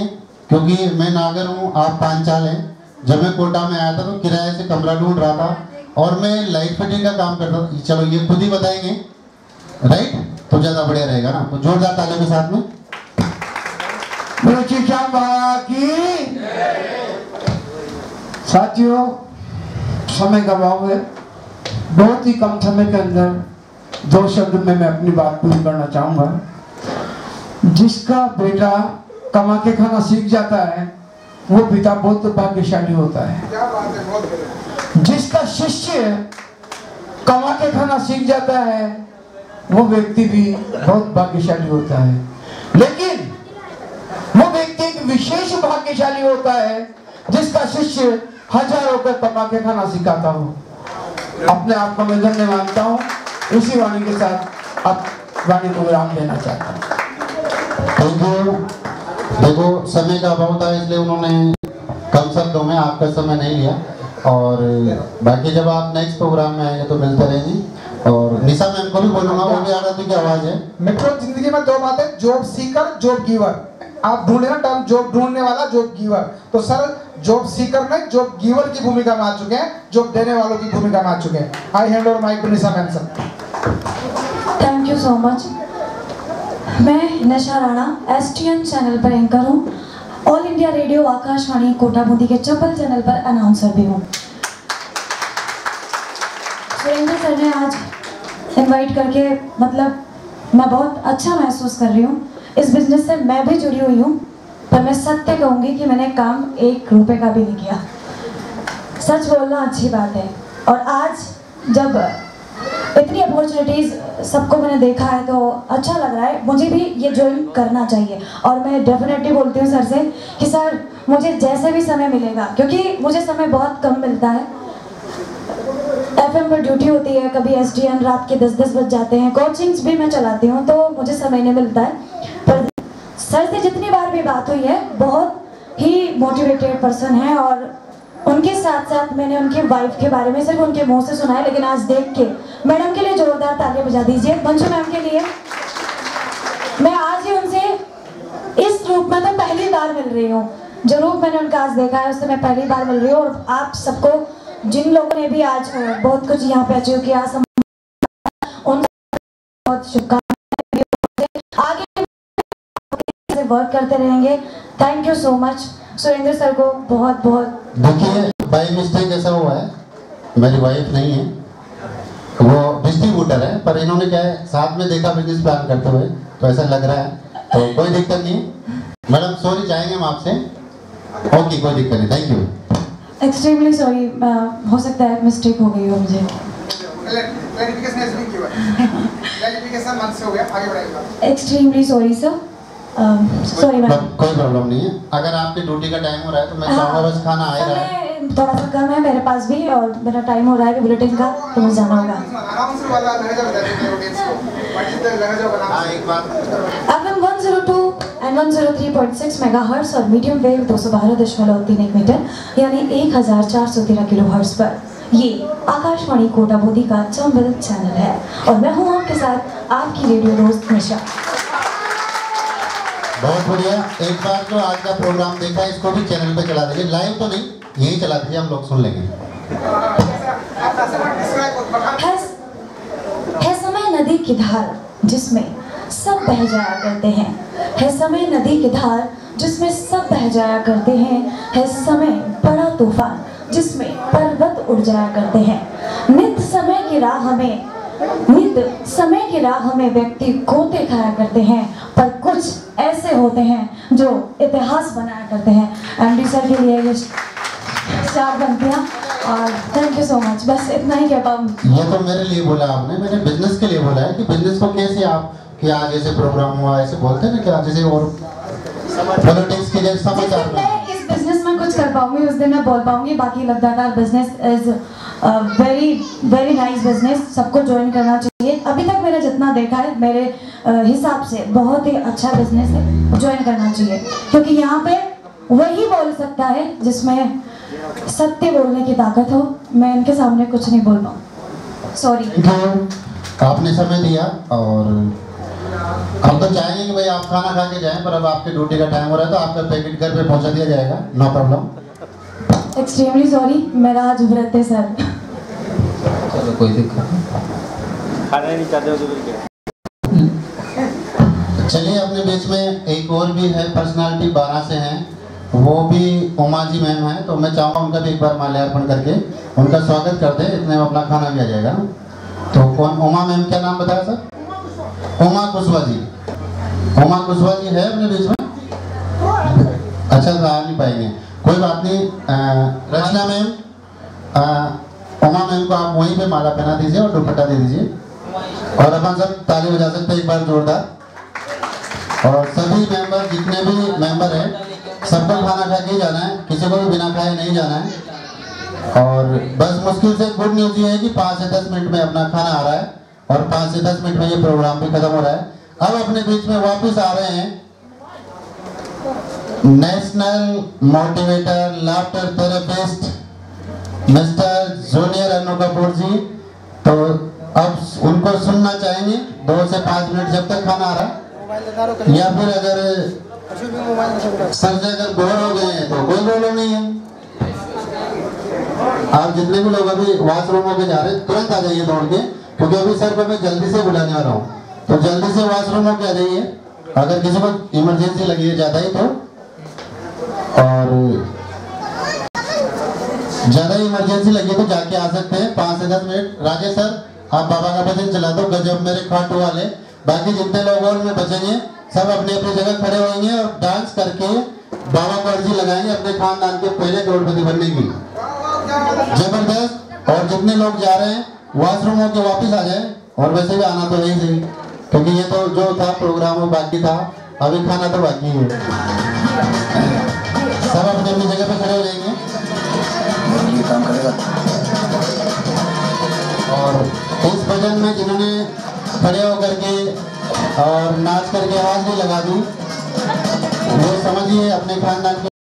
क्योंकि मैं नागर हूँ, आप पांचाल हैं। जब मैं कोटा में आया था तो किराए से कमरा ढूंढ रहा था और मैं लाइट फिटिंग का काम करता था। चलो ये खुद ही बताएंगे, राइट? तो ज्यादा बढ़िया रहेगा ना। तो जोरदार तालियों के साथ में साथियों, समय का अभाव है, बहुत ही कम समय के अंदर 2 शब्द में मैं अपनी बात पूरी करना चाहूंगा। जिसका बेटा कमा के खाना सीख जाता है वो पिता बहुत भाग्यशाली होता है। जिसका शिष्य कमा के खाना सीख जाता है वो व्यक्ति भी बहुत भाग्यशाली होता है। लेकिन वो व्यक्ति एक विशेष भाग्यशाली होता है जिसका शिष्य हजारों को कमा के खाना सिखाता हो। अपने आप को मैं धन्य मानता हूँ। इसी वाणी के साथ अब वाणी को विराम देना चाहता हूँ। Thank you. देखो समय का अभाव था इसलिए उन्होंने कम शब्दों में आपका समय नहीं लिया, और बाकी जब आप नेक्स्ट प्रोग्राम में आएंगे तो मिलते रहेंगे। और निशा मैम को भी बोलूंगा, वो भी आरती की आवाज है। मित्रों, जिंदगी में 2 बातें, जॉब सीकर, जॉब गिवर। आप ढूंढे ना टर्म जॉब ढूंढने वाला, जॉब गिवर। तो सर जॉब सीकर में जॉब गिवर की भूमिका में आ चुके हैं, जॉब देने वालों की भूमिका में आ चुके हैं। I hand over mic to Nisha ma'am sir. Thank you so much. मैं निशा राणा, एसटीएन चैनल पर एंकर हूँ। All India radio Akashvani Kota Bundi के चप्पल चैनल पर अनाउंसर भी हूँ। सुरेंद्र सर ने आज इनवाइट करके, मतलब मैं बहुत अच्छा महसूस कर रही हूँ। इस बिजनेस से मैं भी जुड़ी हुई हूँ, पर मैं सत्य कहूँगी कि मैंने काम 1 रुपए का भी नहीं किया। सच बोलना अच्छी बात है। और आज जब इतनी अपॉर्चुनिटीज़ सबको मैंने देखा है तो अच्छा लग रहा है। मुझे भी ये ज्वाइन करना चाहिए, और मैं डेफिनेटली बोलती हूँ सर से कि सर मुझे जैसे भी समय मिलेगा, क्योंकि मुझे समय बहुत कम मिलता है। एफएम पर ड्यूटी होती है, कभी एसडीएन रात के 10-10 बज जाते हैं, कोचिंग्स भी मैं चलाती हूँ, तो मुझे समय नहीं मिलता है। पर सर से जितनी बार भी बात हुई है, बहुत ही मोटिवेटेड पर्सन है। और उनके साथ साथ मैंने उनके वाइफ के बारे में सिर्फ उनके मुंह से सुना है, लेकिन आज देख के, मैडम के लिए जोरदार तालियां बजा दीजिए, मंजू मैम के लिए। मैं आज ही उनसे इस रूप में तो पहली बार मिल रही हूँ। जो रूप मैंने उनका आज देखा है उससे मैं पहली बार मिल रही हूँ। और आप सबको, जिन लोगों ने भी आज बहुत कुछ यहाँ पे अचीव किया, उनको बहुत शुभकामनाएं। आगे वर्क करते रहेंगे। Thank you so much. Surendra sir को बहुत बहुत। देखिए, बाय मिस्टेक ऐसा हुआ है, मेरी वाइफ नहीं है, वो डिस्ट्रीब्यूटर है, पर इन्होंने क्या है, साथ में देखा बिजनेस प्लान करते हुए, तो ऐसा लग रहा है। तो कोई दिक्कत नहीं है मैडम, सॉरी चाहेंगे हम आपसे। ओके, कोई दिक्कत नहीं, थैंक यू। एक्सट्रीमली सॉरी, हो सकता है मिस्टेक हो गई हो मुझे। Extremely sorry sir, sorry madam. कोई प्रॉब्लम नहीं है। अगर आपकी ड्यूटी का टाइम हो रहा है तो मैं चाहूँगा बस खाना आ रहा है, थोड़ा सा कम है मेरे पास भी, और मेरा टाइम हो रहा है बुलेटिन का, तो मुझे जाना होगा। FM 102 and 103.6 मेगाहर्ट्ज और मीडियम वेव 212.31 मीटर यानी 1413 किलोहर्ट्ज पर ये आकाशवाणी कोटा बूंदी का चंबल चैनल है, और मैं हूँ आपके साथ आपकी रेडियो दोस्त निशा। बहुत बढ़िया। एक बार जो आज का प्रोग्राम देखा है इसको भी चैनल पे चला दीजिए, लाइव तो नहीं, यही चला दीजिए, हम लोग सुन लेंगे। है समय नदी की धार जिसमें सब बह जाया करते हैं, है समय नदी की धार जिसमें सब बह जाया करते हैं, है समय बड़ा तूफान जिसमें पर्वत उड़ जाया करते हैं। नित समय की राह में व्यक्ति खोते खाया करते हैं, पर कुछ ऐसे होते हैं जो इतिहास बनाया करते हैं। एमडी सर के लिए ये स्टार बनतियाँ और थैंक यू सो मच। बस इतना ही कह पाऊँ। ये तो मेरे लिए बोला आपने, मैंने बिजनेस के लिए बोला है कि बिजनेस को कैसे आप कि आज ऐसे प्रोग्राम हुआ ऐसे बोलते हैं ना, क्या जैसे और पॉलिटिक्स के जैसे समाचार में इस बिजनेस में कुछ कर पाऊंगी उस दिन मैं बोल पाऊंगी। बाकी लगातार business is very nice business, सबको ज्वाइन करना चाहिए। अभी तक मैंने जितना देखा है मेरे हिसाब से बहुत ही अच्छा बिजनेस है, ज्वाइन करना चाहिए, क्योंकि यहाँ पे वही बोल सकता है जिसमें सत्य बोलने की ताकत हो। मैं इनके सामने कुछ नहीं बोल पाऊँ, सॉरी। आपने समय दिया और हम तो चाहेंगे कि भाई आप खाना खा के जाएं, पर अब आपके ड्यूटी का टाइम हो रहा है तो आपका पैकेट घर पे पहुंचा दिया जाएगा, नो प्रॉब्लम। एक्सट्रीमली सॉरी, मेरा आज व्रत है सर। चलो कोई दिक्कत नहीं, खाना नहीं चाहते हो तो क्या। चलिए अपने बीच में एक और भी है पर्सनालिटी, 12 से हैं, वो भी उमा जी मैम है, तो मैं चाहूँगा उनका भी एक बार माल्यार्पण करके उनका स्वागत कर दें। इतने में अपना खाना भी आ जाएगा। तो कौन? उमा मैम, क्या नाम बताया सर? उमा कुशवाहा जी। उमा कुशवाहा जी है अपने बीच में? अच्छा तो आ नहीं पाएंगे, कोई बात नहीं। रचना मैम, उमा मैम को आप वहीं पे माला पहना दीजिए और दुपट्टा दे दीजिए, और अपन सब ताली बजा सकते हैं एक बार जोरदार। और सभी मेंबर, जितने भी मेंबर हैं, सबको खाना खा के ही जाना है, किसी को भी बिना खाए नहीं जाना है। और बस मुश्किल से गुड न्यूज़ ये है कि 5 से 10 मिनट में अपना खाना आ रहा है और 5 से 10 मिनट में ये प्रोग्राम भी खत्म हो रहा है। अब अपने बीच में वापस आ रहे हैं national motivator, laughter therapist mister junior Anu Kapoor ji. तो अब उनको सुनना चाहेंगे 2 से 5 मिनट जब तक खाना आ रहा है, या फिर अगर सर से अगर बोर हो गए हैं तो कोई प्रॉब्लम नहीं है। आप जितने भी लोग अभी वॉशरूम होके जा रहे हैं तुरंत आ जाइए दौड़ के, क्योंकि अभी सर को मैं जल्दी से बुलाने वाला हूँ, तो जल्दी से वॉशरूम होके आ जाइए। अगर किसी को इमरजेंसी लगी है ज़्यादा ही तो, और ज़्यादा इमरजेंसी लगी तो जाके आ सकते हैं 5 से 10 मिनट। राजेश सर आप बाबा का भजन चला दो, गजब मेरे खाटू वाले। बाकी जितने लोग और में बचेंगे सब अपनी अपनी जगह खड़े होंगे और डांस करके बाबा को अर्जी लगाएंगे अपने खानदान के पहले करोड़पति बनने की। जबरदस्त। और जितने लोग जा रहे हैं वॉशरूम होके वापस आ जाए, और वैसे भी आना तो नहीं सही, क्योंकि ये तो जो था प्रोग्राम वो बाकी था, अभी खाना तो बाकी है। सब अपनी अपनी जगह पे खड़े हो जाएंगे ये काम करेगा। और इस भजन में जिन्होंने खड़े होकर के और नाच करके आवाज भी लगा दी, वो समझिए अपने खानदान के